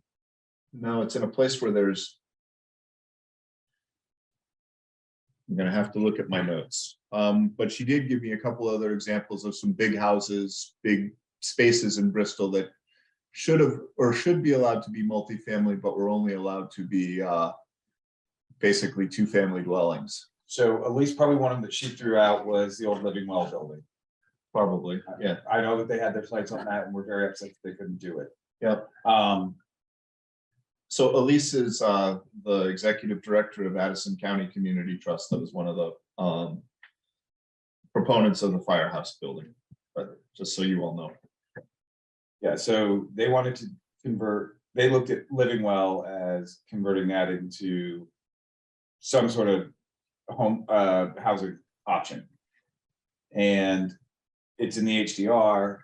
No, it's in a place where there's. I'm gonna have to look at my notes. But she did give me a couple other examples of some big houses, big spaces in Bristol that should have or should be allowed to be multifamily, but were only allowed to be basically 2-family dwellings. So at least probably one of them that she threw out was the old Living Well building. Probably, yeah. I know that they had their sights on that and were very upset that they couldn't do it. Yep. So Elise is the executive director of Addison County Community Trust. That was one of the proponents of the Firehouse building, but just so you all know. Yeah, so they wanted to convert, they looked at Living Well as converting that into some sort of home housing option. And it's in the HDR,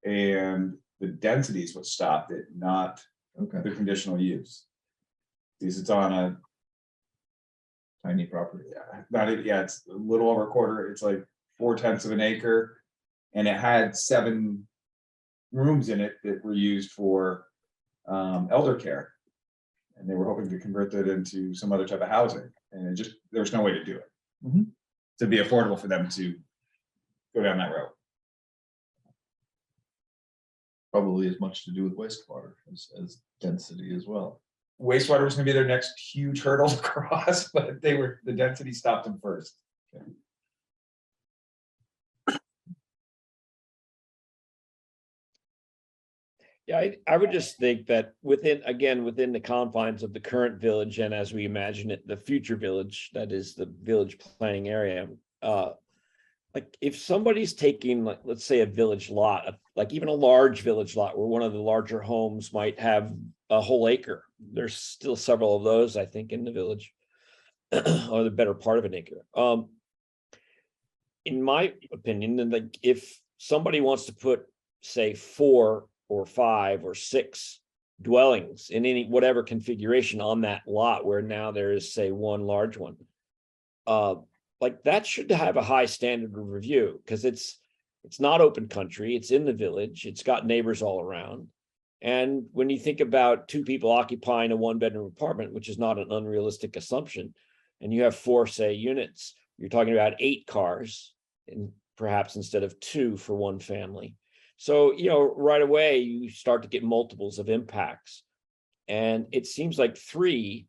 and the density is what stopped it, not the conditional use. Because it's on a Tiny property. it's a little over a quarter, it's like 4/10 of an acre, and it had 7 rooms in it that were used for elder care. And they were hoping to convert that into some other type of housing, and there's no way to do it. To be affordable for them to go down that road. Probably as much to do with wastewater as density as well. Wastewater was gonna be their next huge hurdle to cross, but the density stopped them first. Yeah, I would just think that within the confines of the current village, and as we imagine it, the future village, that is the village planning area, like if somebody's taking, like, let's say a village lot, like even a large village lot where one of the larger homes might have a whole acre. There's still several of those, I think, in the village, or the better part of an acre. In my opinion, then, like, if somebody wants to put, say, 4 or 5 or 6 dwellings in any whatever configuration on that lot, where now there is, say, one large one, like that should have a high standard of review, because it's not open country, it's in the village, it's got neighbors all around. And when you think about 2 people occupying a 1-bedroom apartment, which is not an unrealistic assumption, and you have 4, say, units, you're talking about 8 cars, and perhaps instead of 2 for one family. So, right away, you start to get multiples of impacts. And it seems like 3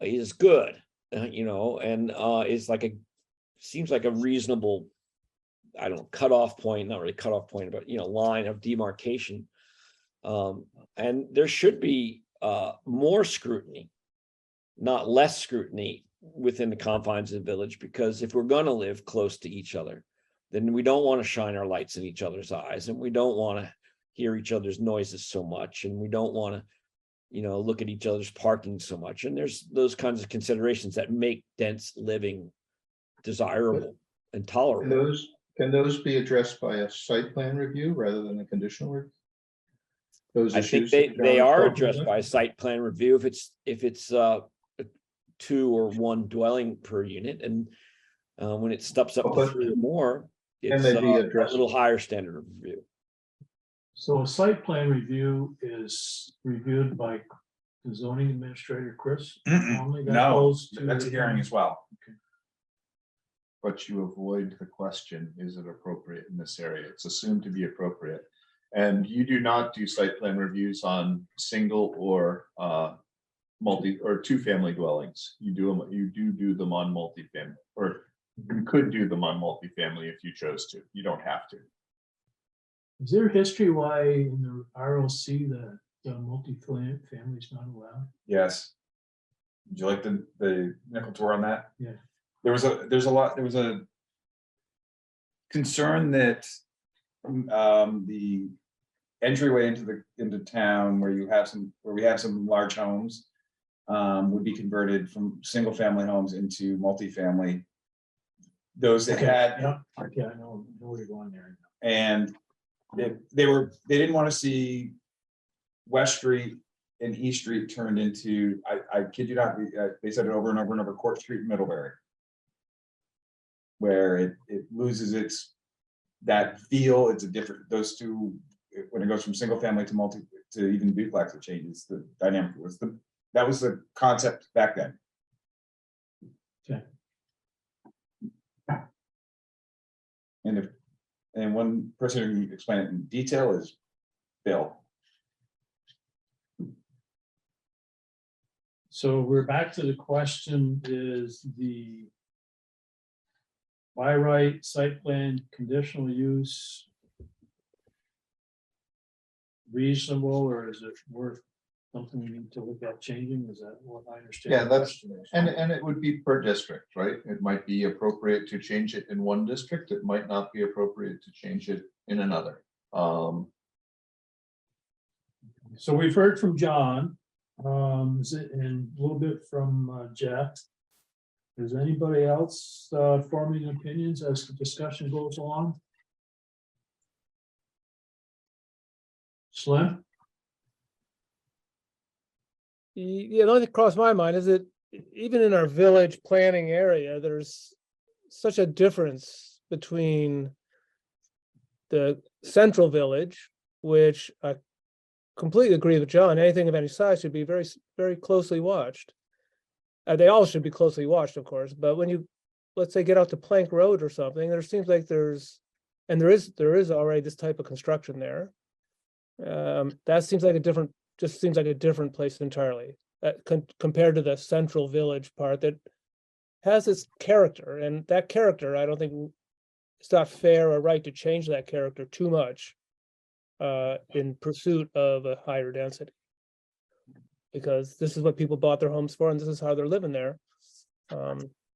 is good, and seems like a reasonable, I don't know, cutoff point, not really cutoff point, but, line of demarcation. And there should be more scrutiny, not less scrutiny, within the confines of the village, because if we're going to live close to each other, then we don't want to shine our lights in each other's eyes, and we don't want to hear each other's noises so much, and we don't want to, look at each other's parking so much. And there's those kinds of considerations that make dense living desirable and tolerable. Can those be addressed by a site plan review rather than a conditional review? Those I think issues that they John was are talking addressed about? by a site plan review if it's 2 or 1 dwelling per unit, and when it steps up to But 3 or more, can it's they be a addressed? little higher standard of review. So a site plan review is reviewed by the zoning administrator, Chris? Mm-mm, Only that No, goes to that's a the hearing as well. But you avoid the question, is it appropriate in this area? It's assumed to be appropriate. And you do not do site plan reviews on single or multi or two-family dwellings. You do them on multifamily, or you could do them on multifamily if you chose to. You don't have to. Is there history why in the ROC the multi-family is not allowed? Yes. Would you like the nickel tour on that? Yeah. There was a concern that the entryway into town where we have some large homes would be converted from single family homes into multifamily. Those that had, Yeah, okay, I know where you're going there. and they didn't want to see West Street and East Street turned into, I kid you not, they said it over and over and over, Court Street in Middlebury. Where it loses that feel. It's a different, those two, when it goes from single family to even duplex, it changes the dynamic. That was the concept back then. Okay. And one person who can explain it in detail is Bill. So we're back to the question, is the by right site plan conditional use reasonable, or is it worth something we need to look at changing? Is that what I understand? Yeah, the that's, question is? and it would be per district, right? It might be appropriate to change it in one district. It might not be appropriate to change it in another. So we've heard from John, and a little bit from Jeff. Does anybody else forming opinions as the discussion goes along? Slim? Yeah, the only thing that crossed my mind is that even in our village planning area, there's such a difference between the central village, which I completely agree with John, anything of any size should be very, very closely watched. They all should be closely watched, of course, but when you, let's say, get out to Plank Road or something, there seems like there is already this type of construction there. That seems like just seems like a different place entirely, compared to the central village part that has its character, and that character, I don't think it's not fair or right to change that character too much in pursuit of a higher density. Because this is what people bought their homes for, and this is how they're living there.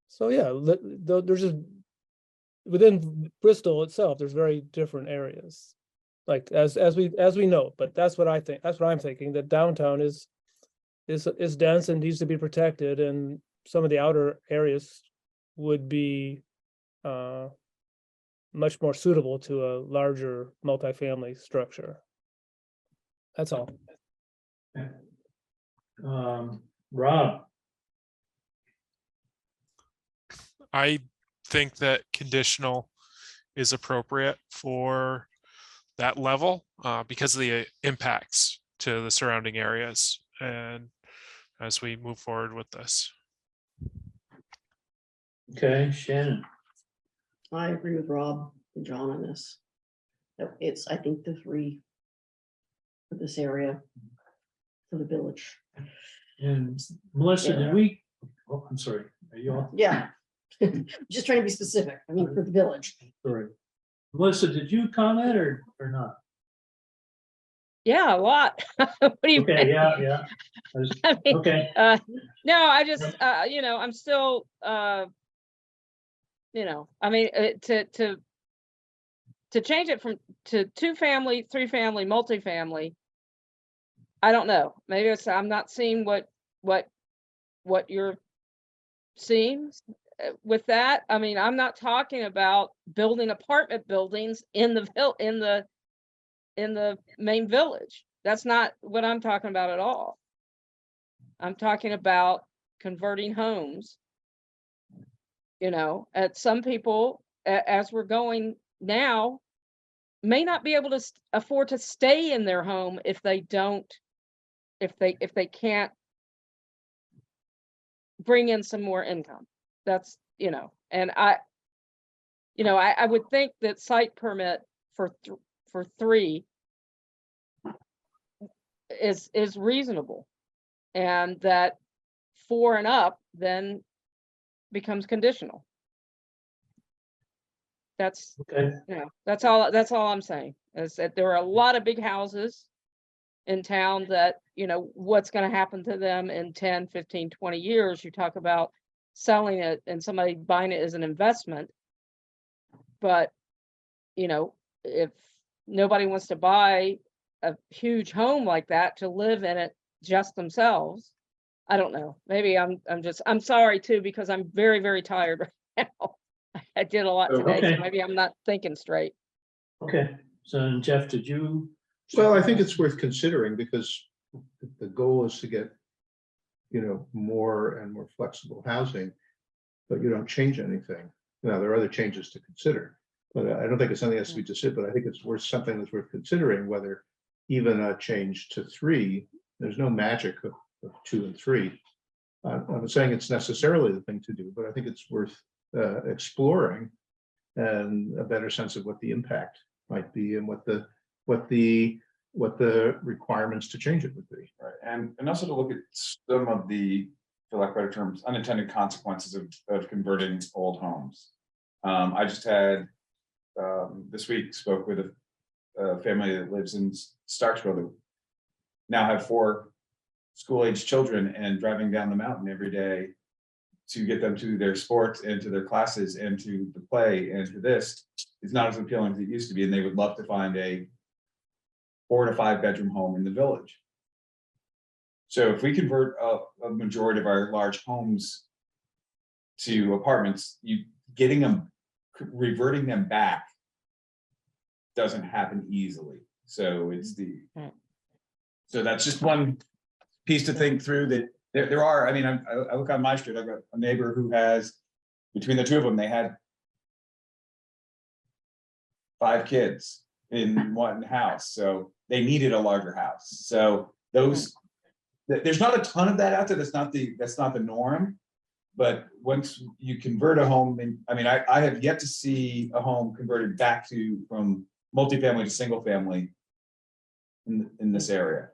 So yeah, there's just within Bristol itself, there's very different areas. Like as we know, but that's what I think. That's what I'm thinking. That downtown is dense and needs to be protected, and some of the outer areas would be much more suitable to a larger multifamily structure. That's all. Rob? I think that conditional is appropriate for that level because of the impacts to the surrounding areas, and as we move forward with this. Okay, Shannon? I agree with Rob and John on this. It's, I think, the three for this area, for the village. And Melissa, did we, oh, I'm sorry, are you all? Yeah. Just trying to be specific. I mean, for the village. Sorry. Melissa, did you comment or not? Yeah, a lot. What do you Okay, mean? yeah. I mean, Okay, no, I just, I'm still, I mean, to change it to 2-family, 3-family, multifamily. I don't know. Maybe it's, I'm not seeing what you're seeing with that. I mean, I'm not talking about building apartment buildings in the main village. That's not what I'm talking about at all. I'm talking about converting homes. At some people, as we're going now, may not be able to afford to stay in their home if they don't if they can't bring in some more income. That's, and I would think that site permit for 3 is reasonable. And that 4 and up then becomes conditional. That's, Okay, that's all I'm saying, is that there are a lot of big houses in town that, what's going to happen to them in 10, 15, 20 years. You talk about selling it and somebody buying it as an investment. But, if nobody wants to buy a huge home like that to live in it just themselves, I don't know. Maybe I'm sorry too, because I'm very, very tired right now. I did a lot today, Okay. so maybe I'm not thinking straight. okay. So then Jeff, did you? Well, I think it's worth considering because the goal is to get, more and more flexible housing, but you don't change anything. Now, there are other changes to consider, but I don't think it's something that has to be decided, but I think it's worth something that's worth considering, whether even a change to 3, there's no magic of 2 and 3. I'm not saying it's necessarily the thing to do, but I think it's worth exploring and a better sense of what the impact might be and what the requirements to change it would be. Right, and also to look at some of the, for lack of better terms, unintended consequences of converting old homes. I just had, this week, spoke with a family that lives in Starksville that now have 4 school-age children, and driving down the mountain every day to get them to their sports and to their classes and to the play and to this is not as appealing as it used to be, and they would love to find a 4 to 5 bedroom home in the village. So if we convert a majority of our large homes to apartments, reverting them back doesn't happen easily. So so that's just one piece to think through, that there are, I mean, I look on my street, I've got a neighbor who has, between the 2 of them, they had 5 kids in one house, so they needed a larger house. So there's not a ton of that out there. That's not the norm. But once you convert a home, I have yet to see a home converted back from multifamily to single family in this area.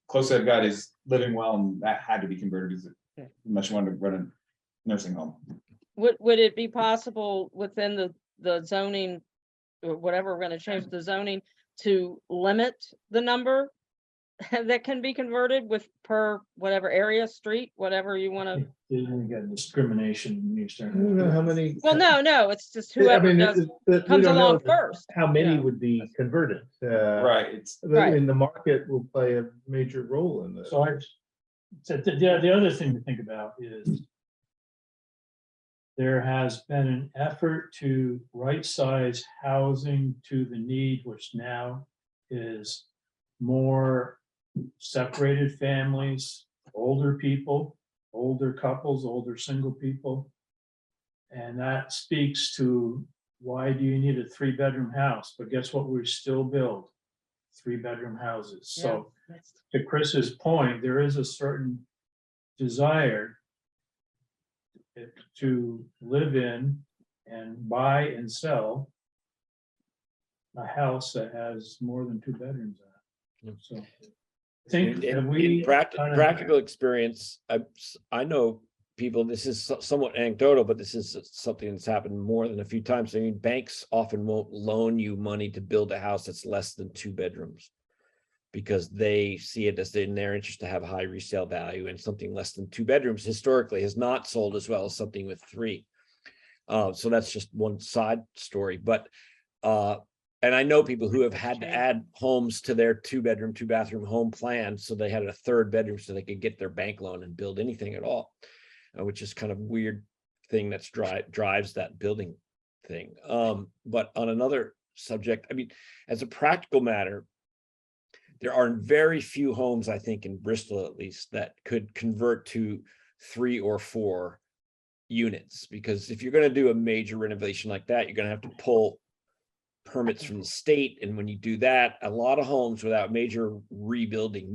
Closest I've got is Living Well, and that had to be converted unless you wanted to run a nursing home. Would it be possible within the zoning, or whatever we're going to change the zoning, to limit the number that can be converted per whatever area, street, whatever you want to? You got discrimination when you I start. don't know how many. Well, no, it's just I whoever mean, does we comes don't know along first. how many you know. would be converted. Right. Right. And the market will play a major role in this. So the other thing to think about is there has been an effort to right-size housing to the need, which now is more separated families, older people, older couples, older single people. And that speaks to, why do you need a 3-bedroom house? But guess what? We still build 3-bedroom houses. So to Chris's point, there is a certain desire to live in and buy and sell a house that has more than 2 bedrooms in it. So I think that In we practical experience, I know people, this is somewhat anecdotal, but this is something that's happened more than a few times. I mean, banks often won't loan you money to build a house that's less than 2 bedrooms because they see it as in their interest to have a high resale value, and something less than 2 bedrooms historically has not sold as well as something with 3. So that's just one side story. But and I know people who have had to add homes to their 2-bedroom, 2-bathroom home plan, so they had a 3rd bedroom so they could get their bank loan and build anything at all, which is kind of weird thing that's drives that building thing. But on another subject, I mean, as a practical matter, there are very few homes, I think, in Bristol at least, that could convert to 3 or 4 units, because if you're going to do a major renovation like that, you're going to have to pull permits from the state. And when you do that, a lot of homes without major rebuilding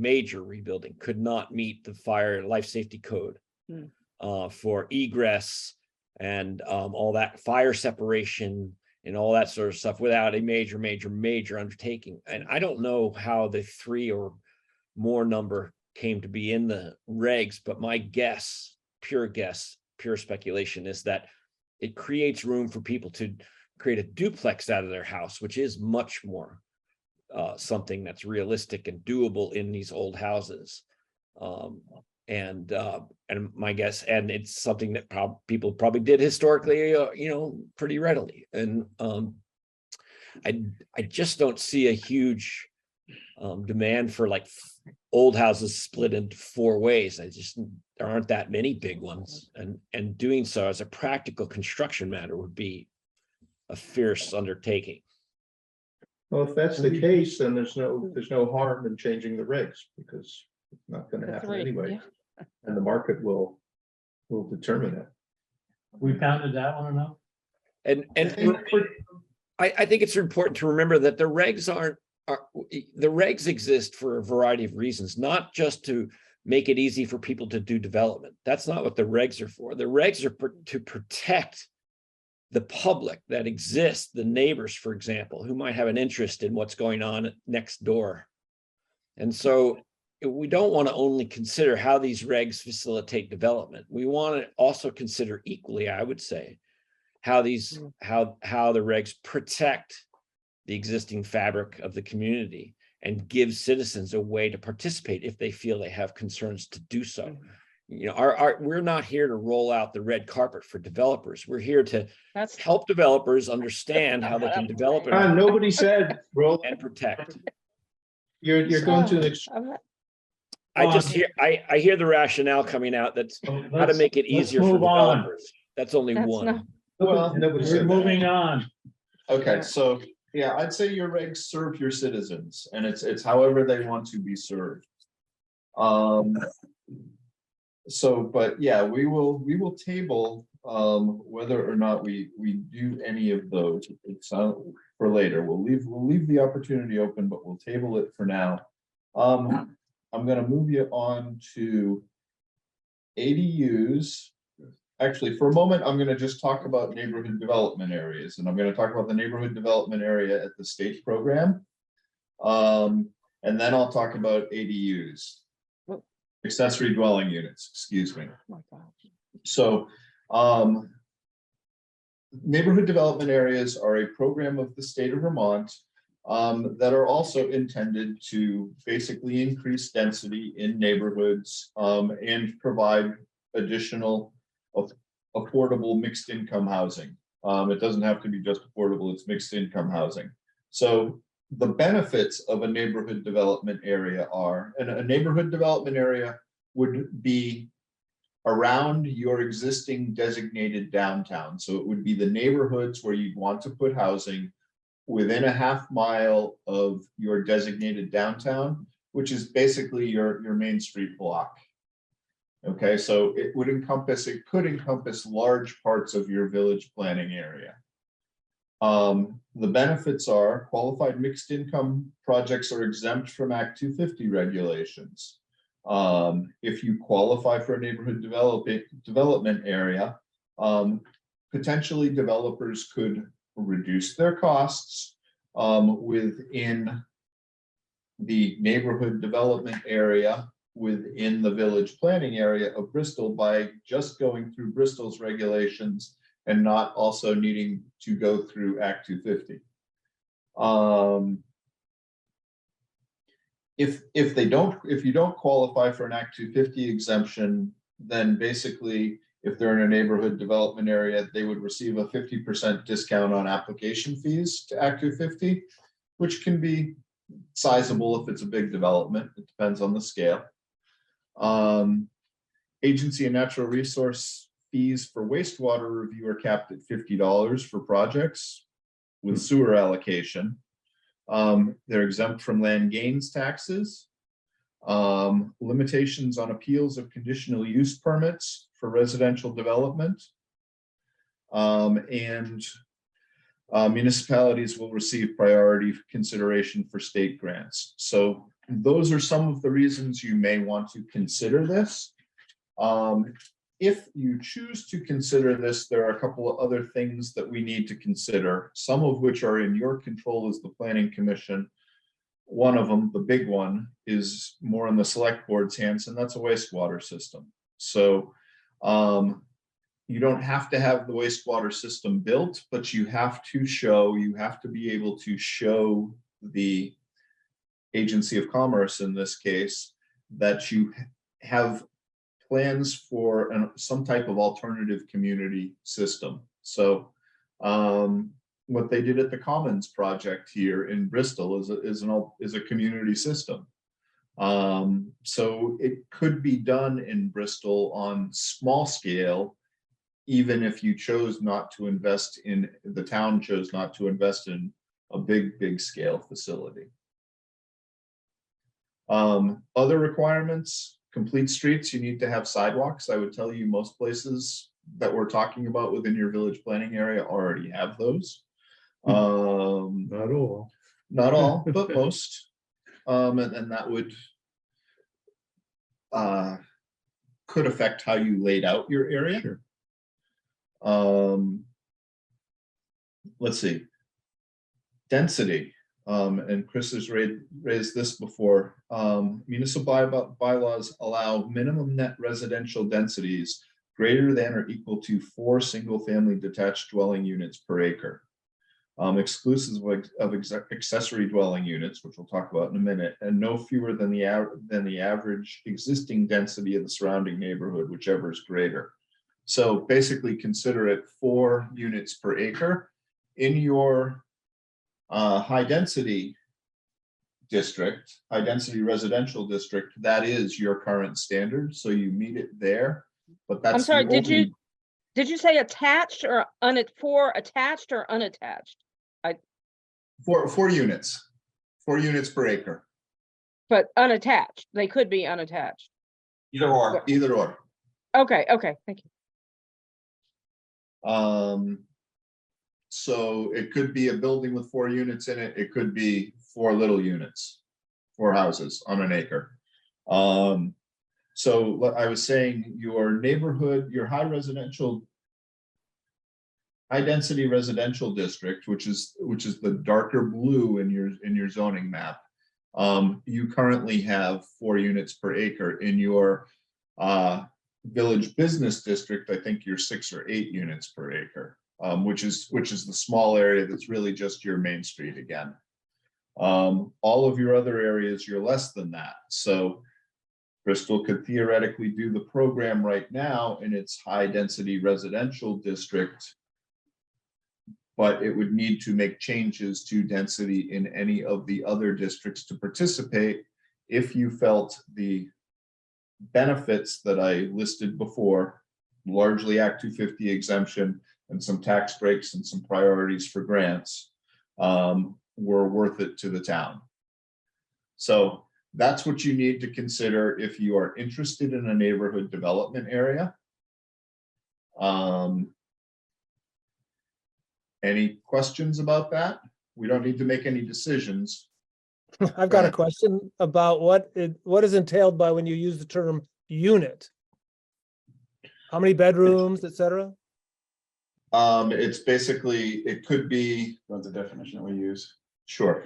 could not meet the fire life safety code for egress and all that fire separation and all that sort of stuff without a major undertaking. And I don't know how the 3 or more number came to be in the regs, but my guess, pure speculation, is that it creates room for people to create a duplex out of their house, which is much more something that's realistic and doable in these old houses. And my guess, and it's something that people probably did historically, pretty readily. And I just don't see a huge demand for like old houses split into 4 ways. There aren't that many big ones, and doing so as a practical construction matter would be a fierce undertaking. Well, if that's the case, then there's no harm in changing the regs, because it's not going to happen anyway. And the market will determine it. We pounded that one enough. And I think it's important to remember that the regs exist for a variety of reasons, not just to make it easy for people to do development. That's not what the regs are for. The regs are to protect the public that exists, the neighbors, for example, who might have an interest in what's going on next door. And so we don't want to only consider how these regs facilitate development. We want to also consider equally, I would say, how the regs protect the existing fabric of the community and give citizens a way to participate if they feel they have concerns to do so. We're not here to roll out the red carpet for developers. We're here to help developers understand how they can develop Nobody said roll and protect. You're going to an I hear the rationale coming out that's how to make it easier for developers. That's only one. Well, nobody We're said that. moving on. Okay, so yeah, I'd say your regs serve your citizens, and it's however they want to be served. So, but yeah, we will table whether or not we do any of those. It's for later. We'll leave the opportunity open, but we'll table it for now. I'm going to move you on to ADUs. Actually, for a moment, I'm going to just talk about neighborhood development areas, and I'm going to talk about the neighborhood development area at the state program. And then I'll talk about ADUs, accessory dwelling units, excuse me. So, neighborhood development areas are a program of the state of Vermont that are also intended to basically increase density in neighborhoods and provide additional affordable mixed income housing. It doesn't have to be just affordable, it's mixed income housing. So the benefits of a neighborhood development area are, and a neighborhood development area would be around your existing designated downtown. So it would be the neighborhoods where you'd want to put housing within a half mile of your designated downtown, which is basically your main street block. Okay, so it could encompass large parts of your village planning area. The benefits are qualified mixed income projects are exempt from Act 250 regulations. If you qualify for a neighborhood development area, potentially developers could reduce their costs within the neighborhood development area within the village planning area of Bristol by just going through Bristol's regulations and not also needing to go through Act 250. If you don't qualify for an Act 250 exemption, then basically if they're in a neighborhood development area, they would receive a 50% discount on application fees to Act 250, which can be sizable if it's a big development. It depends on the scale. Agency and natural resource fees for wastewater review are capped at $50 for projects with sewer allocation. They're exempt from land gains taxes. Limitations on appeals of conditional use permits for residential development. And Municipalities will receive priority consideration for state grants. So those are some of the reasons you may want to consider this. If you choose to consider this, there are a couple of other things that we need to consider, some of which are in your control as the Planning Commission. One of them, the big one, is more in the select board's hands, and that's a wastewater system. So you don't have to have the wastewater system built, but you have to be able to show the Agency of Commerce in this case that you have plans for some type of alternative community system. So what they did at the Commons project here in Bristol is a community system. So it could be done in Bristol on small scale, even if you chose not to invest in, the town chose not to invest in a big scale facility. Other requirements, complete streets, you need to have sidewalks. I would tell you most places that we're talking about within your village planning area already have those. Not all. Not all, but most. And that would could affect how you laid out your area. Sure. Let's see. Density. And Chris has raised this before. Municipal bylaws allow minimum net residential densities greater than or equal to 4 single-family detached dwelling units per acre. Exclusive of accessory dwelling units, which we'll talk about in a minute, and no fewer than the average existing density of the surrounding neighborhood, whichever is greater. So basically consider it 4 units per acre. In your high density district, high density residential district, that is your current standard. So you meet it there, but that's I'm sorry, the only- did you say attached or for attached or unattached? four units, 4 units per acre, But unattached, they could be unattached. Either or. either or. Okay, thank you. So it could be a building with 4 units in it. It could be 4 little units, 4 houses on an acre. So I was saying your neighborhood, your high density residential district, which is the darker blue in your zoning map. You currently have 4 units per acre. In your village business district, I think you're 6 or 8 units per acre. Which is the small area that's really just your main street again. All of your other areas, you're less than that. So Bristol could theoretically do the program right now in its high density residential district, but it would need to make changes to density in any of the other districts to participate if you felt the benefits that I listed before, largely Act 250 exemption, and some tax breaks and some priorities for grants, were worth it to the town. So that's what you need to consider if you are interested in a neighborhood development area. Any questions about that? We don't need to make any decisions. I've got a question about what is entailed by when you use the term unit. How many bedrooms, et cetera? It's basically, it could be, That's the definition that we use. sure.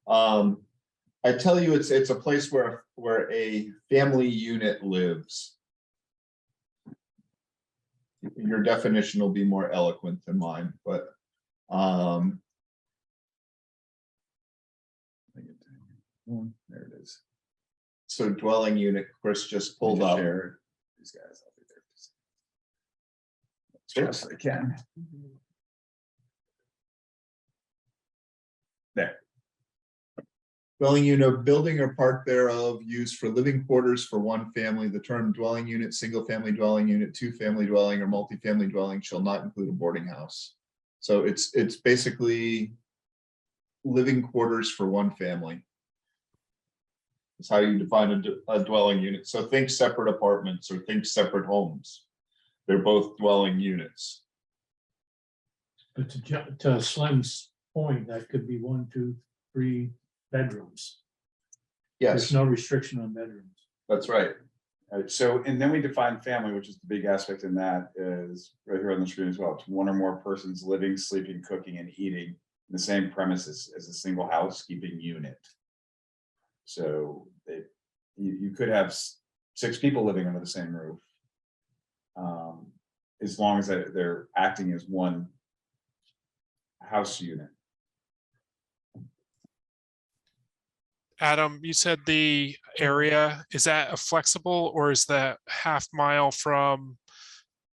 I tell you, it's a place where a family unit lives. Your definition will be more eloquent than mine, but There it is. so dwelling unit, Chris just pulled up. These guys. I'll be there. Yes, I can. There. Dwelling unit, building or part thereof used for living quarters for one family. The term dwelling unit, single family dwelling unit, 2-family dwelling, or multifamily dwelling shall not include a boarding house. So it's basically living quarters for one family. That's how you define a dwelling unit. So think separate apartments or think separate homes. They're both dwelling units. But to Slim's point, that could be 1, 2, 3 bedrooms. There's Yes, no restriction on bedrooms. that's right. So, and then we define family, which is the big aspect in that is right here on the screen as well. It's one or more persons living, sleeping, cooking, and eating in the same premises as a single housekeeping unit. So you could have 6 people living under the same roof. As long as they're acting as one house unit. Adam, you said the area, is that a flexible or is that half-mile from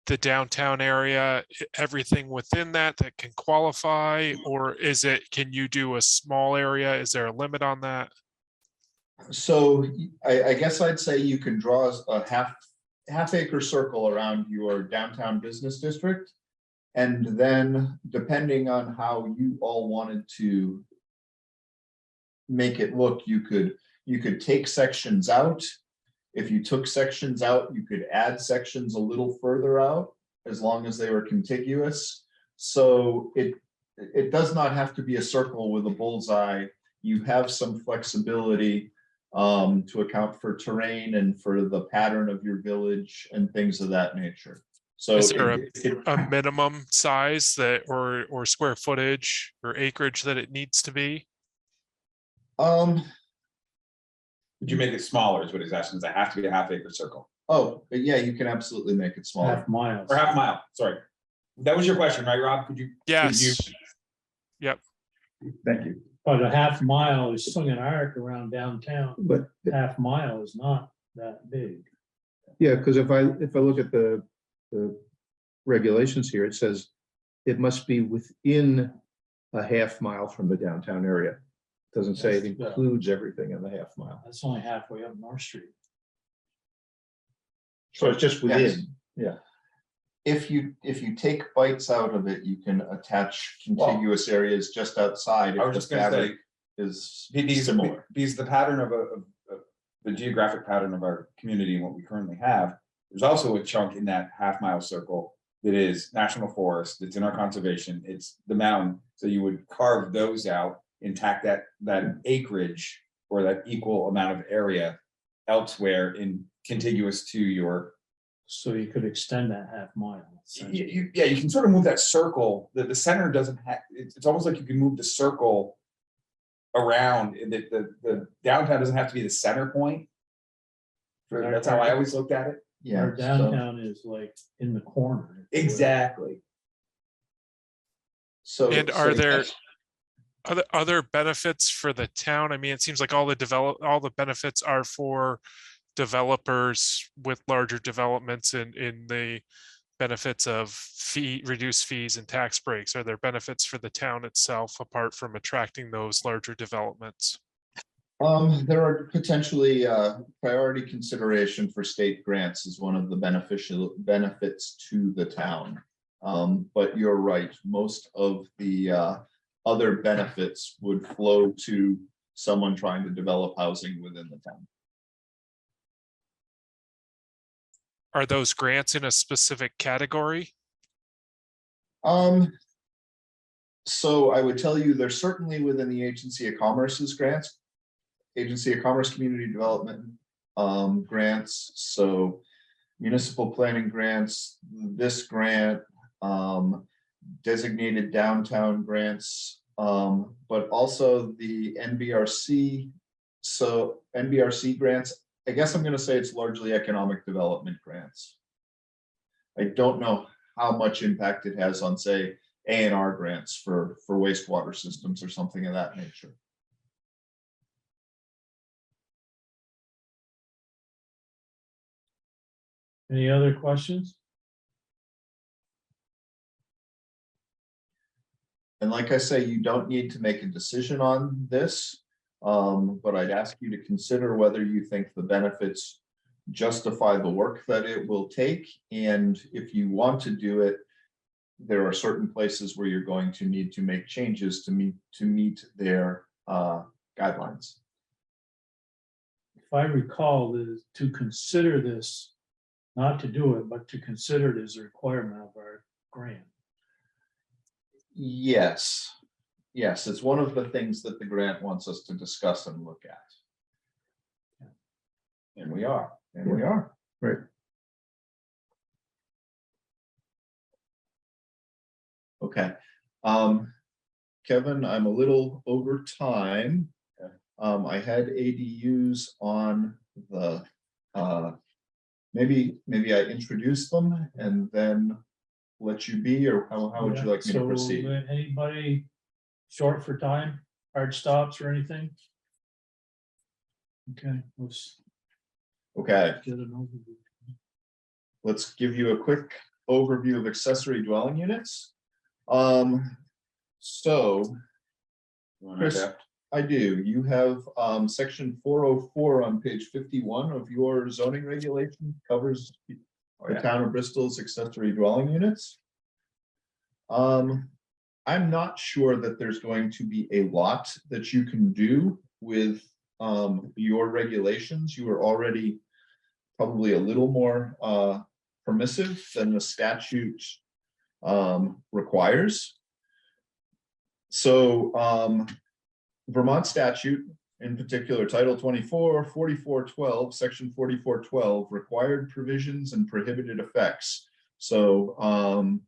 the downtown area, everything within that that can qualify? Or is it, can you do a small area? Is there a limit on that? So I guess I'd say you can draw a half acre circle around your downtown business district. And then depending on how you all wanted to make it look, you could take sections out. If you took sections out, you could add sections a little further out as long as they were contiguous. So it does not have to be a circle with a bullseye. You have some flexibility to account for terrain and for the pattern of your village and things of that nature. So Is there a minimum size that or square footage or acreage that it needs to be? Would you make it smaller is what he's asking. Does it have to be a half acre circle? Oh, yeah, you can absolutely make it smaller. Half miles. Or half mile, sorry. That was your question, right, Rob? Could you? Yes. Yep. Thank you. But a half mile is swinging arc around downtown. But Half mile is not that big. yeah, because if I look at the regulations here, it says it must be within a half mile from the downtown area. It doesn't say it Yes, includes everything in the half mile. That's only halfway up North Street. So it's just within. Yes. If you take bites out of it, you can attach contiguous areas just outside. I if was the just gonna say, fabric is These similar. Because the pattern of the geographic pattern of our community and what we currently have, there's also a chunk in that half mile circle that is national forest, it's in our conservation, it's the mountain. So you would carve those out and tack that acreage or that equal amount of area elsewhere in contiguous to your. So you could extend that half mile. Yeah, you can sort of move that circle. The center doesn't have. It's almost like you can move the circle around. The downtown doesn't have to be the center point. That's how I always looked at it. Yeah. Our downtown is like in the corner. Exactly. So. And so are there yes. other benefits for the town? I mean, it seems like all the benefits are for developers with larger developments in the benefits of reduced fees and tax breaks. Are there benefits for the town itself apart from attracting those larger developments? There are potentially priority consideration for state grants is one of the beneficial benefits to the town. But you're right, most of the other benefits would flow to someone trying to develop housing within the town. Are those grants in a specific category? So I would tell you they're certainly within the Agency of Commerce's grants. Agency of Commerce Community Development grants, so municipal planning grants, this grant, designated downtown grants, but also the NBRC. So NBRC grants, I guess I'm going to say it's largely economic development grants. I don't know how much impact it has on, say, A&R grants for wastewater systems or something of that nature. Any other questions? And like I say, you don't need to make a decision on this, but I'd ask you to consider whether you think the benefits justify the work that it will take. And if you want to do it, there are certain places where you're going to need to make changes to meet their guidelines. If I recall, to consider this, not to do it, but to consider it as a requirement of our grant. Yes, yes, it's one of the things that the grant wants us to discuss and look at. And we are. And we are. Right. Okay. Kevin, I'm a little over time. Okay. I had ADUs on the, maybe I introduce them and then let you be, or how would you like me to So, proceed? Anybody short for time, hard stops or anything? Okay, let's Okay, get an overview. let's give you a quick overview of accessory dwelling units. So You wanna Chris, adapt? I do. You have section 404 on page 51 of your zoning regulation covers Oh, the yeah. town of Bristol's accessory dwelling units. I'm not sure that there's going to be a lot that you can do with your regulations. You are already probably a little more permissive than the statute requires. So Vermont statute, in particular, Title 24, 4412, Section 4412, required provisions and prohibited effects. So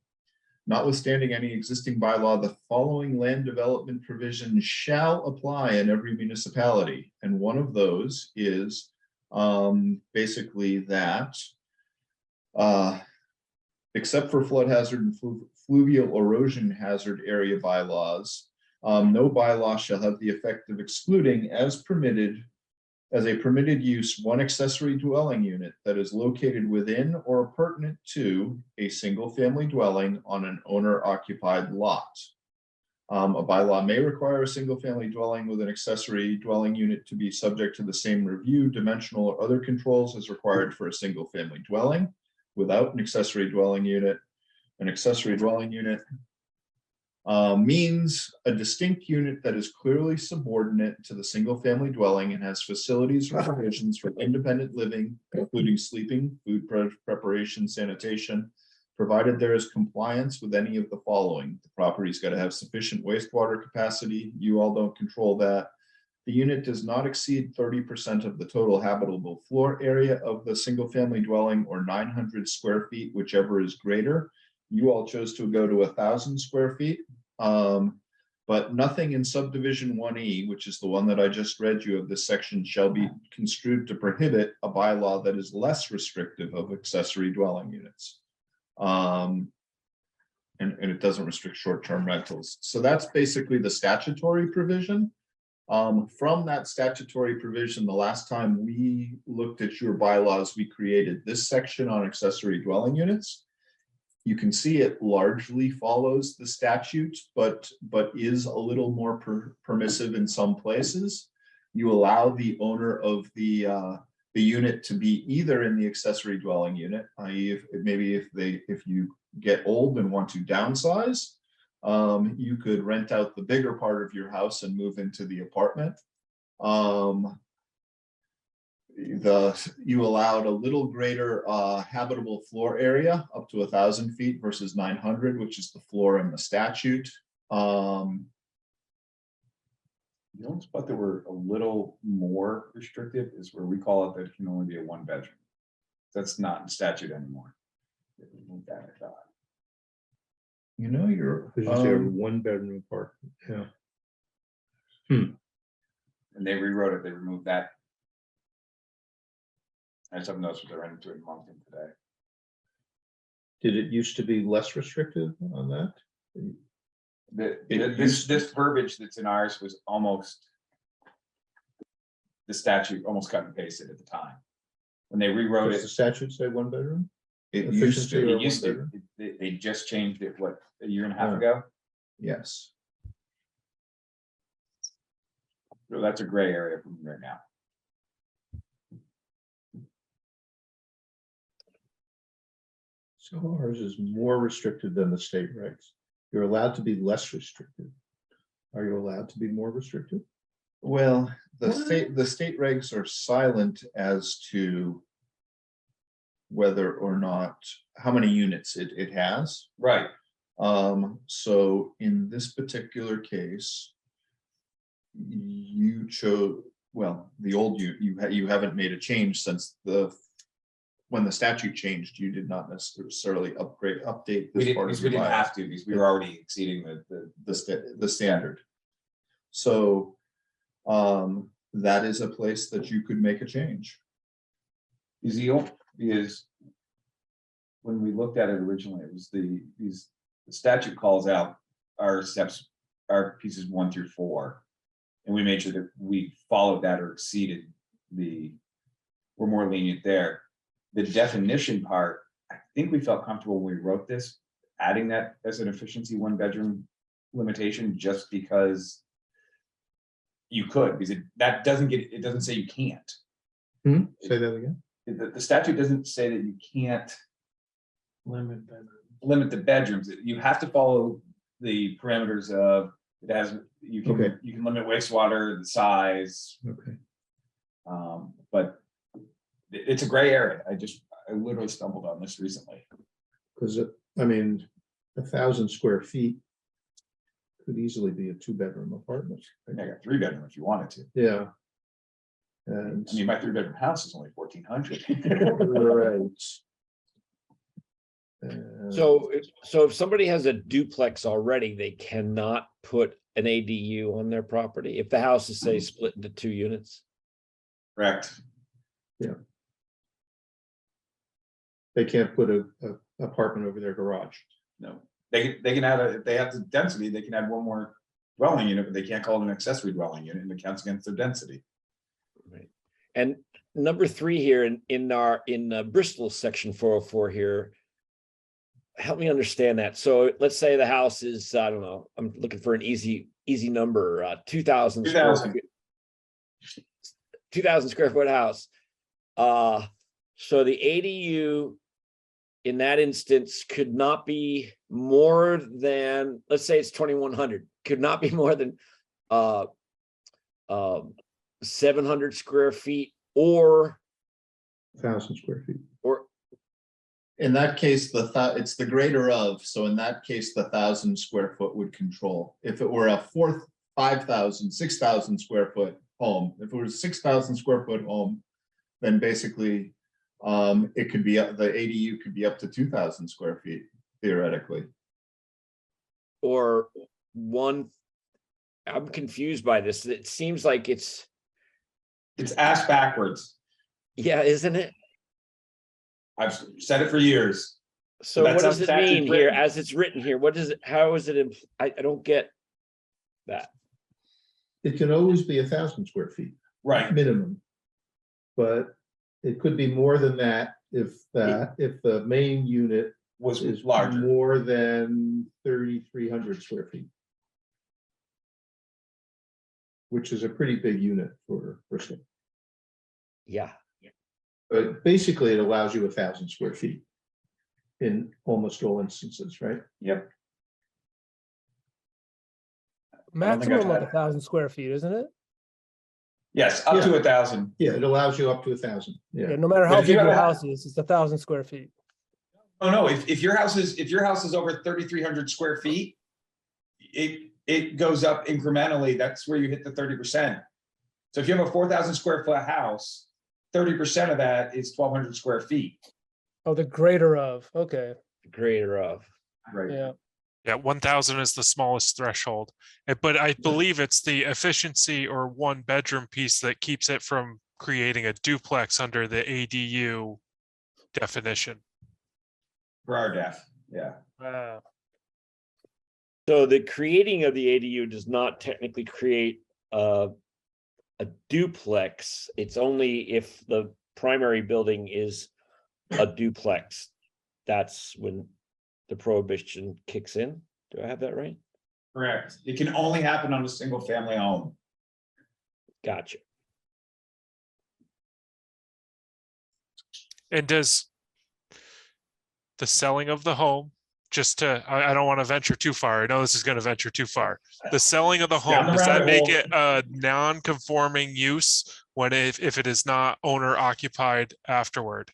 notwithstanding any existing bylaw, the following land development provisions shall apply in every municipality. And one of those is basically that except for flood hazard and fluvial erosion hazard area bylaws, no bylaw shall have the effect of excluding as a permitted use one accessory dwelling unit that is located within or pertinent to a single family dwelling on an owner occupied lot. A bylaw may require a single family dwelling with an accessory dwelling unit to be subject to the same review, dimensional or other controls as required for a single family dwelling. Without an accessory dwelling unit, an accessory dwelling unit means a distinct unit that is clearly subordinate to the single family dwelling and has facilities or provisions for independent living, including sleeping, food preparation, sanitation, provided there is compliance with any of the following. The property's got to have sufficient wastewater capacity. You all don't control that. The unit does not exceed 30% of the total habitable floor area of the single family dwelling or 900 square feet, whichever is greater. You all chose to go to 1,000 square feet. But nothing in subdivision 1E, which is the one that I just read you of this section, shall be construed to prohibit a bylaw that is less restrictive of accessory dwelling units. And it doesn't restrict short-term rentals. So that's basically the statutory provision. From that statutory provision, the last time we looked at your bylaws, we created this section on accessory dwelling units. You can see it largely follows the statute, but is a little more permissive in some places. You allow the owner of the unit to be either in the accessory dwelling unit, i.e. if you get old and want to downsize, you could rent out the bigger part of your house and move into the apartment. You allowed a little greater habitable floor area up to 1,000 feet versus 900, which is the floor in the statute. The only spot that we're a little more restrictive is where we call it that it can only be a one bedroom. That's not in statute anymore. That I thought. You know, you're Because you say a one bedroom apartment, yeah. And they rewrote it, they removed that. I just have notes what they're into in Moncton today. Did it used to be less restrictive on that? This verbiage that's in ours was almost the statute almost cut and pasted at the time. When they rewrote Does it, the statute say one bedroom? It used Efficiency to, or it one used to, bedroom? they just changed it, what, a year and a half Yeah. ago? yes. So that's a gray area for me right now. So ours is more restrictive than the state regs. You're allowed to be less restrictive. Are you allowed to be more restrictive? Well, the What? state regs are silent as to whether or not, how many units it has. Right, So in this particular case, you chose, well, the old you haven't made a change since when the statute changed, you did not necessarily update We this didn't, part because of we the didn't bylaw, have to, because we were already exceeding the standard. So that is a place that you could make a change. Because when we looked at it originally, it was the statute calls out our steps, our pieces 1 through 4. And we made sure that we followed that or exceeded we're more lenient there. The definition part, I think we felt comfortable when we wrote this, adding that as an efficiency 1-bedroom limitation, just because you could, because it doesn't say you can't. Say that again. The statute doesn't say that you can't Limit bedroom. limit the bedrooms. You have to follow the parameters of, you can Okay. limit wastewater, the size, Okay. but it's a gray area. I literally stumbled on this recently. Because I mean, 1,000 square feet could easily be a 2-bedroom apartment. I got 3-bedroom if you wanted to. Yeah. And I mean, my 3-bedroom house is only 1,400. right. So if somebody has a duplex already, they cannot put an ADU on their property if the house is, say, split into 2 units. Correct. They can't put a apartment over their garage. No, they can add if they have the density, they can add 1 more dwelling unit, but they can't call it an accessory dwelling unit, and it counts against their density. Right. And number 3 here in Bristol section 404 here, help me understand that. So let's say the house is, I don't know, I'm looking for an easy number, 2,000 square foot house. So the ADU in that instance could not be more than, let's say it's 2,100, could not be more than 700 square feet or 1,000 square feet. or In that case, it's the greater of, so in that case, the 1,000 square foot would control. If it were a 5,000, 6,000 square foot home, if it was a 6,000 square foot home, then basically it could be the ADU could be up to 2,000 square feet theoretically. or one. I'm confused by this. It seems like it's, ass backwards. yeah, isn't it? I've said it for years. So that's what how does it statute's mean here written. as it's written here? What is it? How is it? I don't get that. It can always be 1,000 square feet Right. minimum. But it could be more than that if the main unit Was is larger. more than 3,300 square feet. Which is a pretty big unit for Bristol. Yeah. But basically, it allows you 1,000 square feet in almost all instances, right? Yep. Maximum of had- 1,000 square feet, isn't it? Yes, up to 1,000. Yeah, it allows you up to 1,000. Yeah, Yeah, no matter But how if you big have your a- house is, it's 1,000 square feet. Oh, no, if your house is over 3,300 square feet, it goes up incrementally. That's where you hit the 30%. So if you have a 4,000 square foot house, 30% of that is 1,200 square feet. Oh, the greater of, okay, Greater of. Right. yeah. Yeah, 1,000 is the smallest threshold. But I believe it's the efficiency or 1-bedroom piece that keeps it from creating a duplex under the ADU definition. For our def, yeah. Wow. So the creating of the ADU does not technically create a duplex. It's only if the primary building is a duplex. That's when the prohibition kicks in. Do I have that right? Correct. It can only happen on a single family home. Gotcha. And does the selling of the home, I don't want to venture too far. I know this is going to venture too far. The selling of the Down home, the does that rabbit make hole. it a non-conforming use if it is not owner occupied afterward?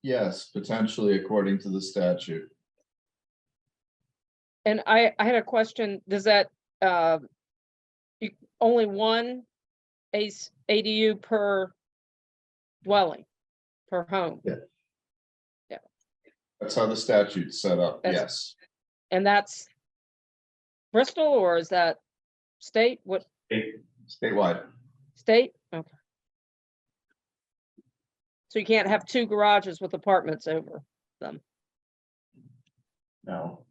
Yes, potentially according to the statute. And I had a question, does that, only one ADU per dwelling, per home? Yeah. That's how the statute's set up, That's- yes. And that's Bristol, or is that state? What, Statewide. state? Okay. So you can't have two garages with apartments over them? No.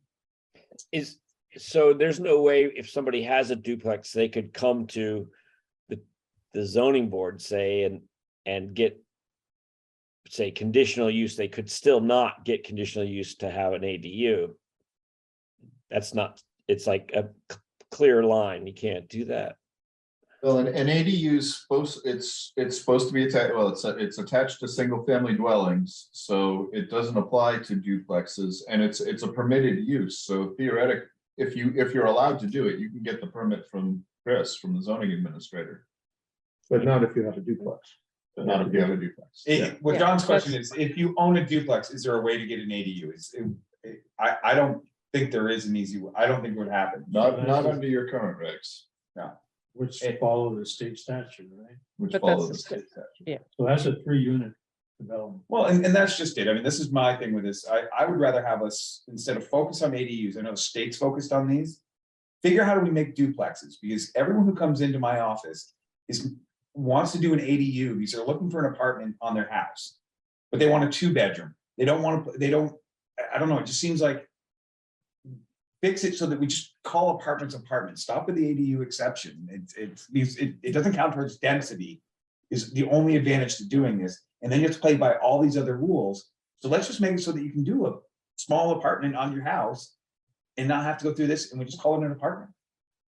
So there's no way if somebody has a duplex, they could come to the zoning board, say, and get, say, conditional use. They could still not get conditional use to have an ADU. That's not, it's like a clear line. You can't do that. Well, an ADU is it's supposed to be attached, well, it's attached to single family dwellings, so it doesn't apply to duplexes, and it's a permitted use, so theoretic, if you're allowed to do it, you can get the permit from Chris, from the zoning administrator, But not if you have a duplex. but not if you have a duplex. What Yeah, John's question that's- is, if you own a duplex, is there a way to get an ADU? I don't think there is an easy, I don't think it would happen. Not under your current regs, Which follow the state statute, right? which But follow that's the the state statute. So that's a 3-unit development. Well, and that's just it. I mean, this is my thing with this. I would rather have us, instead of focus on ADUs, I know the state's focused on these. Figure out how do we make duplexes, because everyone who comes into my office wants to do an ADU, because they're looking for an apartment on their house. But they want a 2-bedroom. They don't want to, I don't know, it just seems like. Fix it so that we just call apartments apartments, stop with the ADU exception. It doesn't count towards density is the only advantage to doing this. And then you have to play by all these other rules. So let's just make it so that you can do a small apartment on your house and not have to go through this, and we just call it an apartment.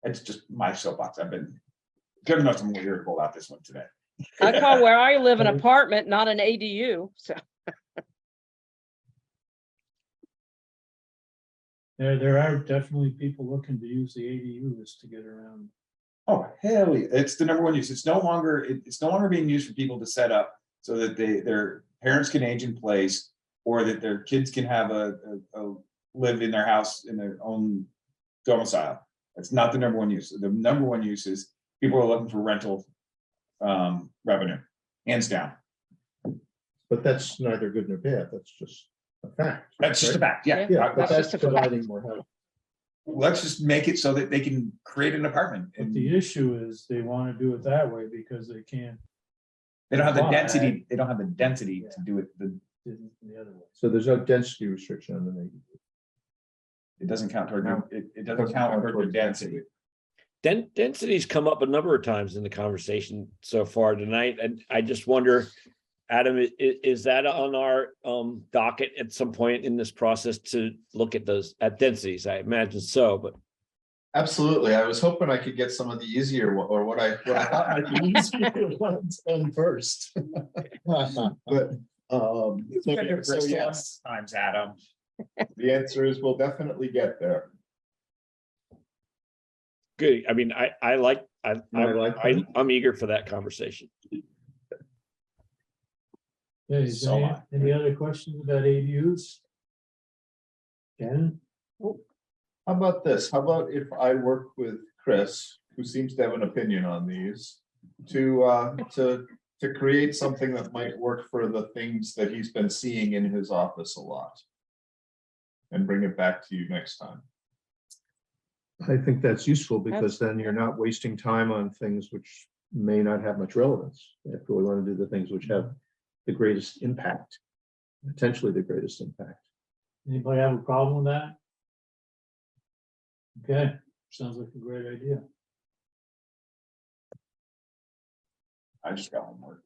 It's just my soapbox. I've been, Kevin knows I'm irritable about this one today. I call where I live an apartment, not an ADU, so. There are definitely people looking to use the ADUs to get around. Oh, hell, yeah. It's the number one use. It's no longer being used for people to set up so that their parents can age in place, or that their kids can have a live in their house in their own domicile. That's not the number one use. The number one use is people are looking for rental revenue, hands down. But that's neither good nor bad. That's just a fact. That's just a right? fact. Yeah. Yeah, but That's that's just a fact. providing more help. Let's just make it so that they can create an apartment, But and the issue is they want to do it that way because they can't they don't have the Why? density. They don't have the density to do it. do it the other way. So there's no density restriction on the ADU. It doesn't count toward No. it doesn't count toward the density. Density's come up a number of times in the conversation so far tonight, and I just wonder, Adam, is that on our docket at some point in this process to look at at densities? I imagine so, but Absolutely. I was hoping I could get some of the easier or what I thought might be easier ones done first. But so yes, Times, Adam. the answer is we'll definitely get there. good. I mean, I like, I'm eager for that conversation. Yeah, is So there am I. any other questions about ADUs? Ken? How about this? How about if I work with Chris, who seems to have an opinion on these, to create something that might work for the things that he's been seeing in his office a lot, and bring it back to you next time. I think that's useful because then you're not wasting time on things which may not have much relevance. If we want to do the things which have the greatest impact, potentially the greatest impact. Anybody have a problem with that? Okay, sounds like a great idea. I just got homework.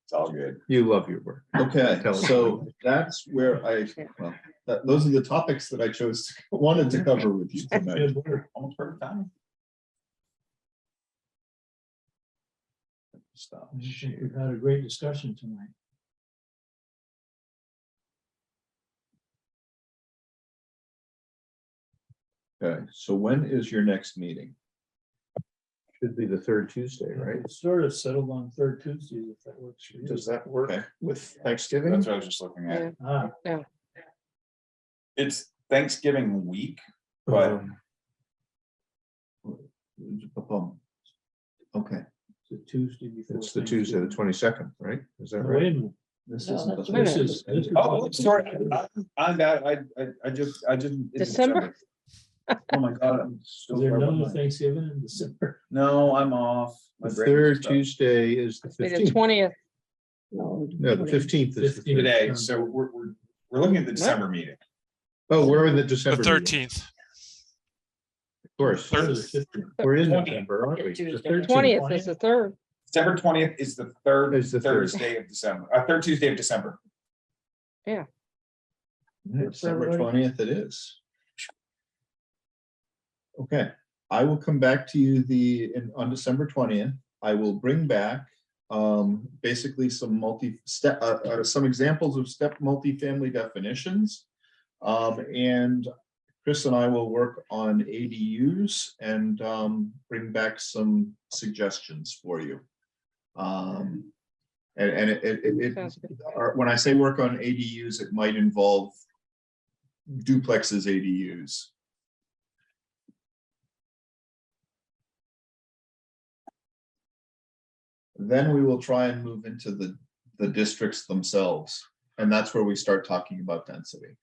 It's all good. You love your work. Okay, Tell us. so that's where those are the topics that I wanted to cover with you tonight. Good work. Almost perfect time. Stop. I think we've had a great discussion tonight. Okay, so when is your next meeting? Should be the third Tuesday, right? It's sort of settled on third Tuesdays if that works for you. Does that work Okay. with Thanksgiving? That's what I was just looking at. Yeah. Ah, It's Thanksgiving week, but Okay, it's a Tuesday before. It's the Tuesday, the 22nd, right? Is that Oh, right? wait a minute. this No, isn't that's the Wait a This minute. is. this is- oh, sorry, I'm bad. I just. it's December? Oh my God, I'm so Is there far another behind. Thanksgiving in December? No, I'm off. My The brain is third stuck. Tuesday is the Be the 15th. 20th. No. No, the 15th is the 15th. third. Today, so we're looking at the December meeting. Oh, we're in the The December. meeting, 13th. Of course, What is it, 15th? we're in 20th. December, aren't we? The 20th is the third. December 20th is the third Is the third. Thursday of December, third Tuesday of December. December 20th it is. Okay, I will come back to you on December 20th. I will bring back basically some some examples of step multifamily definitions. And Chris and I will work on ADUs and bring back some suggestions for you. And Sounds good. when I say work on ADUs, it might involve duplexes ADUs. Then we will try and move into the districts themselves. And that's where we start talking about density.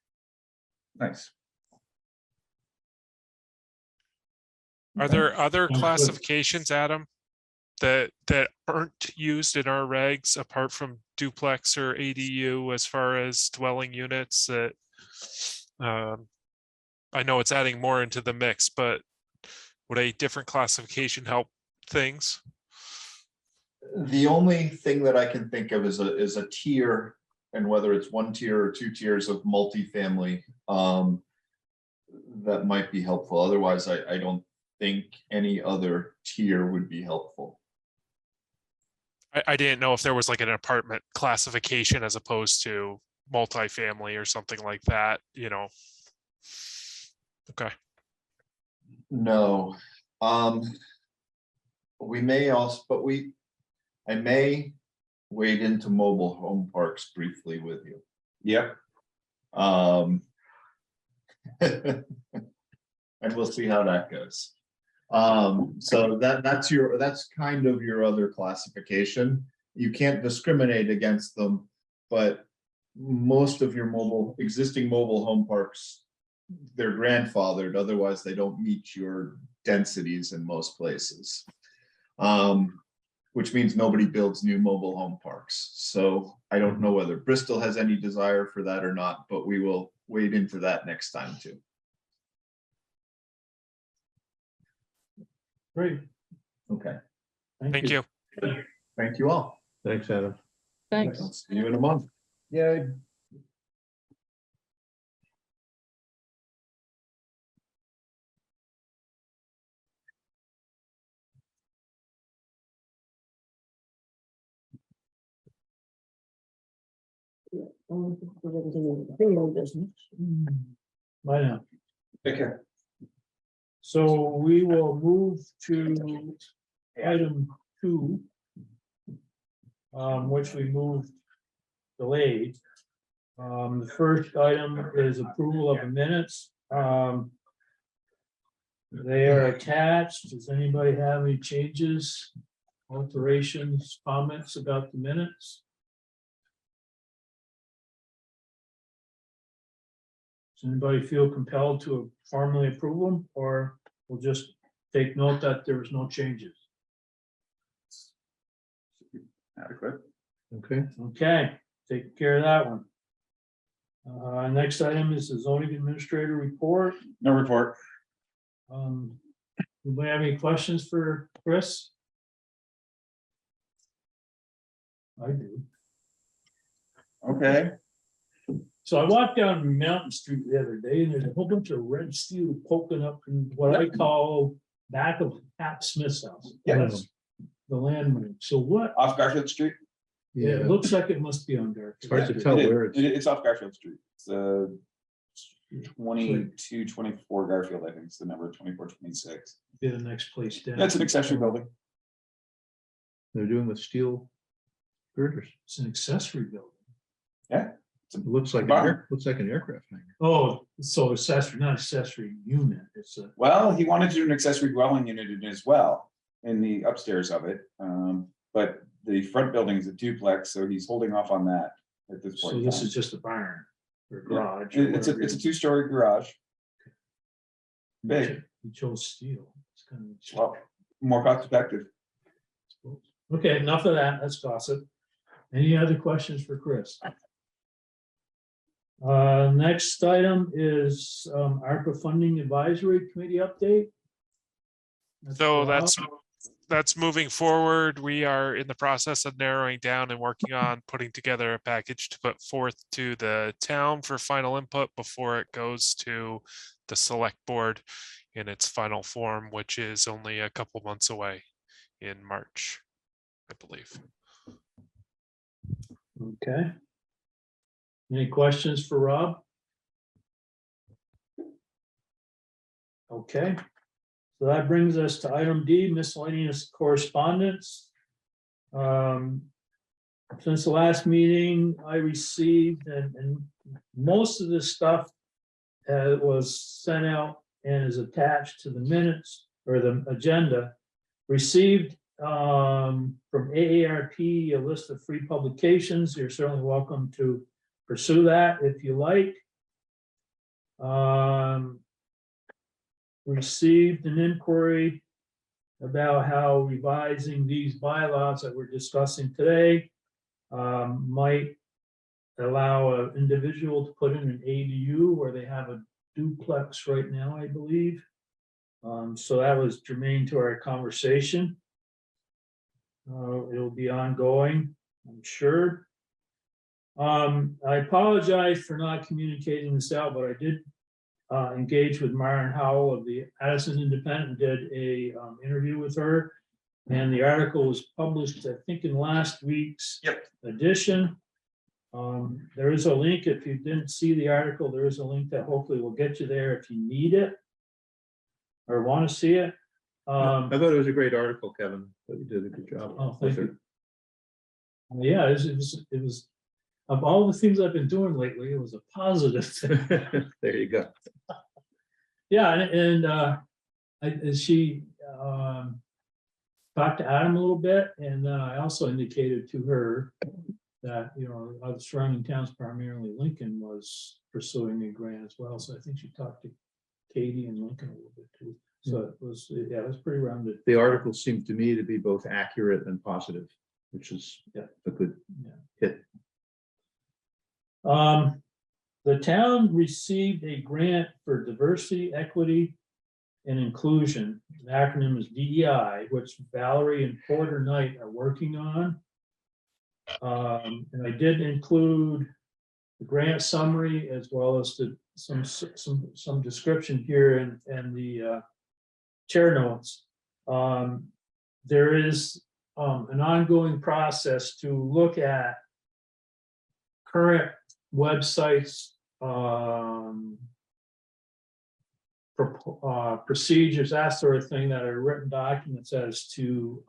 Nice. Are there other Sounds good. classifications, Adam, that aren't used in our regs apart from duplex or ADU as far as dwelling units that I know it's adding more into the mix, but would a different classification help things? The only thing that I can think of is a tier, and whether it's one tier or two tiers of multifamily, that might be helpful. Otherwise, I don't think any other tier would be helpful. I didn't know if there was like an apartment classification as opposed to multifamily or something like that, you know. Okay. No, we may also, but I may wade into mobile home parks briefly with you. Yep. And we'll see how that goes. So that's kind of your other classification. You can't discriminate against them, but most of your existing mobile home parks, they're grandfathered, otherwise they don't meet your densities in most places. Which means nobody builds new mobile home parks. So I don't know whether Bristol has any desire for that or not, but we will wade into that next time too. Great, Okay, Thank you. thank you all. Thanks, Adam. Thanks. I'll see you in a month. Yay. Bingo business. bye now. Take care. So we will move to item 2. Which we moved delayed. The first item is approval of the minutes. They are attached. Does anybody have any changes, alterations, comments about the minutes? Does anybody feel compelled to formally approve them, or we'll just take note that there was no changes? Adequate. Okay, Okay, take care of that one. Next item is the zoning administrator report. No report. Anybody have any questions for Chris? I do. Okay. So I walked down Mountain Street the other day and there's a whole bunch of red steel poking up in what I call back of Pat Smith's house. Yeah. That's the landmark. So what, Off Garfield Street. yeah, it looks like it must be on there. it's hard to tell where it's. It's off Garfield Street. It's 22, 24 Garfield, I think is the number, 24, 26. Be the next place down. That's an accessory building. They're doing with steel girders. It's an accessory building. Yeah. It looks like, Barn. looks like an aircraft hangar. Oh, so accessory, not accessory unit, it's a, Well, he wanted to do an accessory dwelling unit in it as well, in the upstairs of it. But the front building is a duplex, so he's holding off on that at this point. so in this time. is just a barn or Yeah. garage. or It's a whatever. 2-story garage. big. You chose steel. It's kind of. Well, more cost effective. Okay, enough of that. Let's gossip. Any other questions for Chris? Next item is ARPA Funding Advisory Committee update. So Rob. that's moving forward. We are in the process of narrowing down and working on putting together a package to put forth to the town for final input before it goes to the select board in its final form, which is only a couple months away in March, I believe. Okay. Any questions for Rob? Okay. So that brings us to item D, miscellaneous correspondence. Since the last meeting, I received, and most of this stuff was sent out and is attached to the minutes or the agenda. Received from AARP a list of free publications. You're certainly welcome to pursue that if you like. Received an inquiry about how revising these bylaws that we're discussing today might allow an individual to put in an ADU where they have a duplex right now, I believe. So that was germane to our conversation. It'll be ongoing, I'm sure. I apologize for not communicating this out, but I did engage with Myron Howell of the Addison Independent, did a interview with her. And the article was published, I think, in last week's edition. There is a link, if you didn't see the article, there is a link that hopefully will get you there if you need it or want to see it. I thought it was a great article, Kevin, but you did a good job. Oh, thank you. Yeah, it was, of all the things I've been doing lately, it was a positive thing. There you go. Yeah, she talked to Adam a little bit, and I also indicated to her that, you know, other surrounding towns, primarily Lincoln, was pursuing a grant as well. So I think she talked to Katie and Lincoln a little bit too. So it was, yeah, it was pretty rounded. The article seemed to me to be both accurate and positive, which is a good hit. The town received a grant for diversity, equity, and inclusion. The acronym is DEI, which Valerie and Porter Knight are working on. And I did include the grant summary as well as some description here and the chair notes. There is an ongoing process to look at current websites, procedures, that sort of thing, that are written documents as to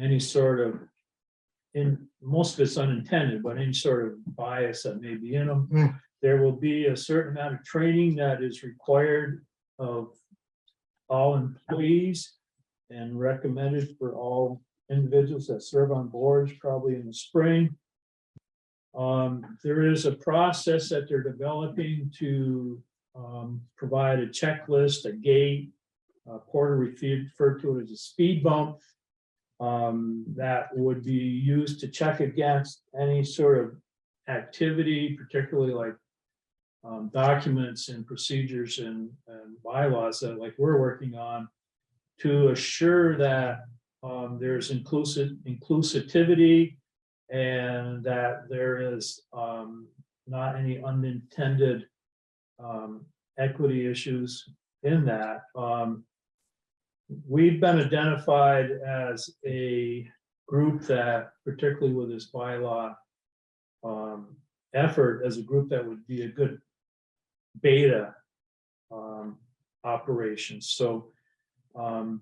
any sort of, in most of it's unintended, but any sort of bias that may be in them. There will be a certain amount of training that is required of all employees and recommended for all individuals that serve on boards, probably in the spring. There is a process that they're developing to provide a checklist, a gate. Porter referred to it as a speed bump that would be used to check against any sort of activity, particularly like documents and procedures and bylaws that like we're working on, to assure that there's inclusivity and that there is not any unintended equity issues in that. We've been identified as a group that, particularly with this bylaw effort, as a group that would be a good beta operations. So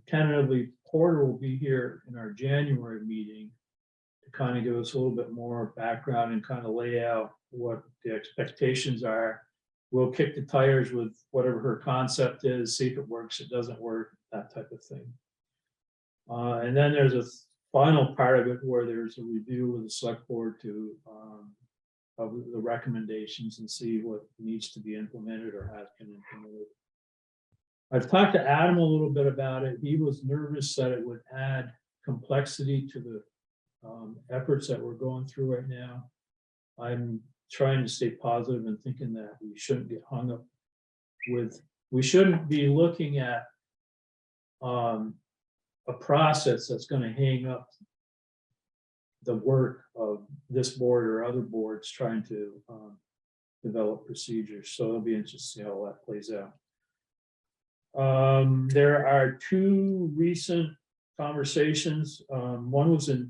tentatively, Porter will be here in our January meeting to kind of give us a little bit more background and kind of lay out what the expectations are. We'll kick the tires with whatever her concept is, see if it works, it doesn't work, that type of thing. And then there's a final part of it where there's a review with the select board to of the recommendations and see what needs to be implemented or has been implemented. I've talked to Adam a little bit about it. He was nervous that it would add complexity to the efforts that we're going through right now. I'm trying to stay positive and thinking that we shouldn't get hung up with, we shouldn't be looking at a process that's going to hang up the work of this board or other boards trying to develop procedures. So it'll be interesting to see how that plays out. There are two recent conversations. One was a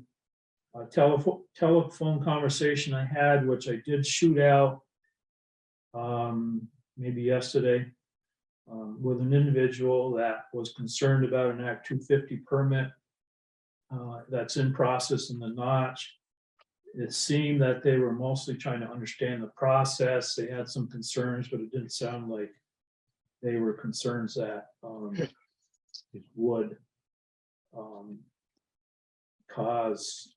telephone conversation I had, which I did shoot out maybe yesterday with an individual that was concerned about an Act 250 permit that's in process in the Notch. It seemed that they were mostly trying to understand the process. They had some concerns, but it didn't sound like they were concerns that it would cause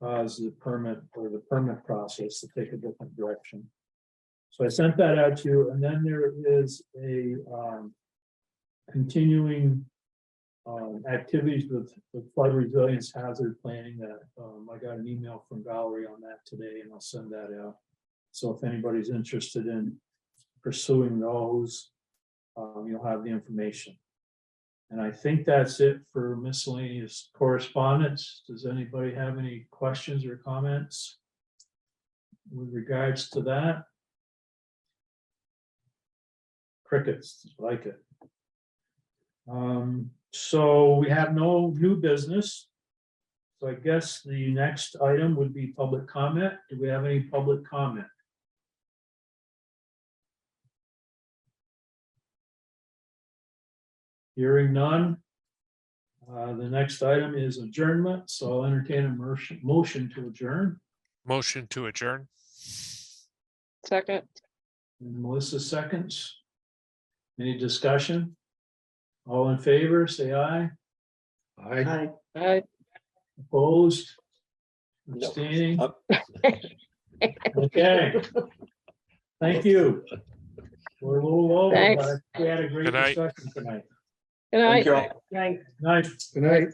the permit or the permit process to take a different direction. So I sent that out to you, and then there is a continuing activities with flood resilience hazard planning that I got an email from Valerie on that today, and I'll send that out. So if anybody's interested in pursuing those, you'll have the information. And I think that's it for miscellaneous correspondence. Does anybody have any questions or comments with regards to that? Crickets, like it. So we have no new business. So I guess the next item would be public comment. Do we have any public comment? Hearing none. The next item is adjournment, so I'll entertain a motion to adjourn. Motion to adjourn. Second. And Melissa seconds. Any discussion? All in favor, say aye. I, I Opposed? No. Abstaining? Up. Okay. Thank you. We're a little over, Thanks. but we had a great Good night. discussion tonight. Good night. Thank you all. Right. Night. good night.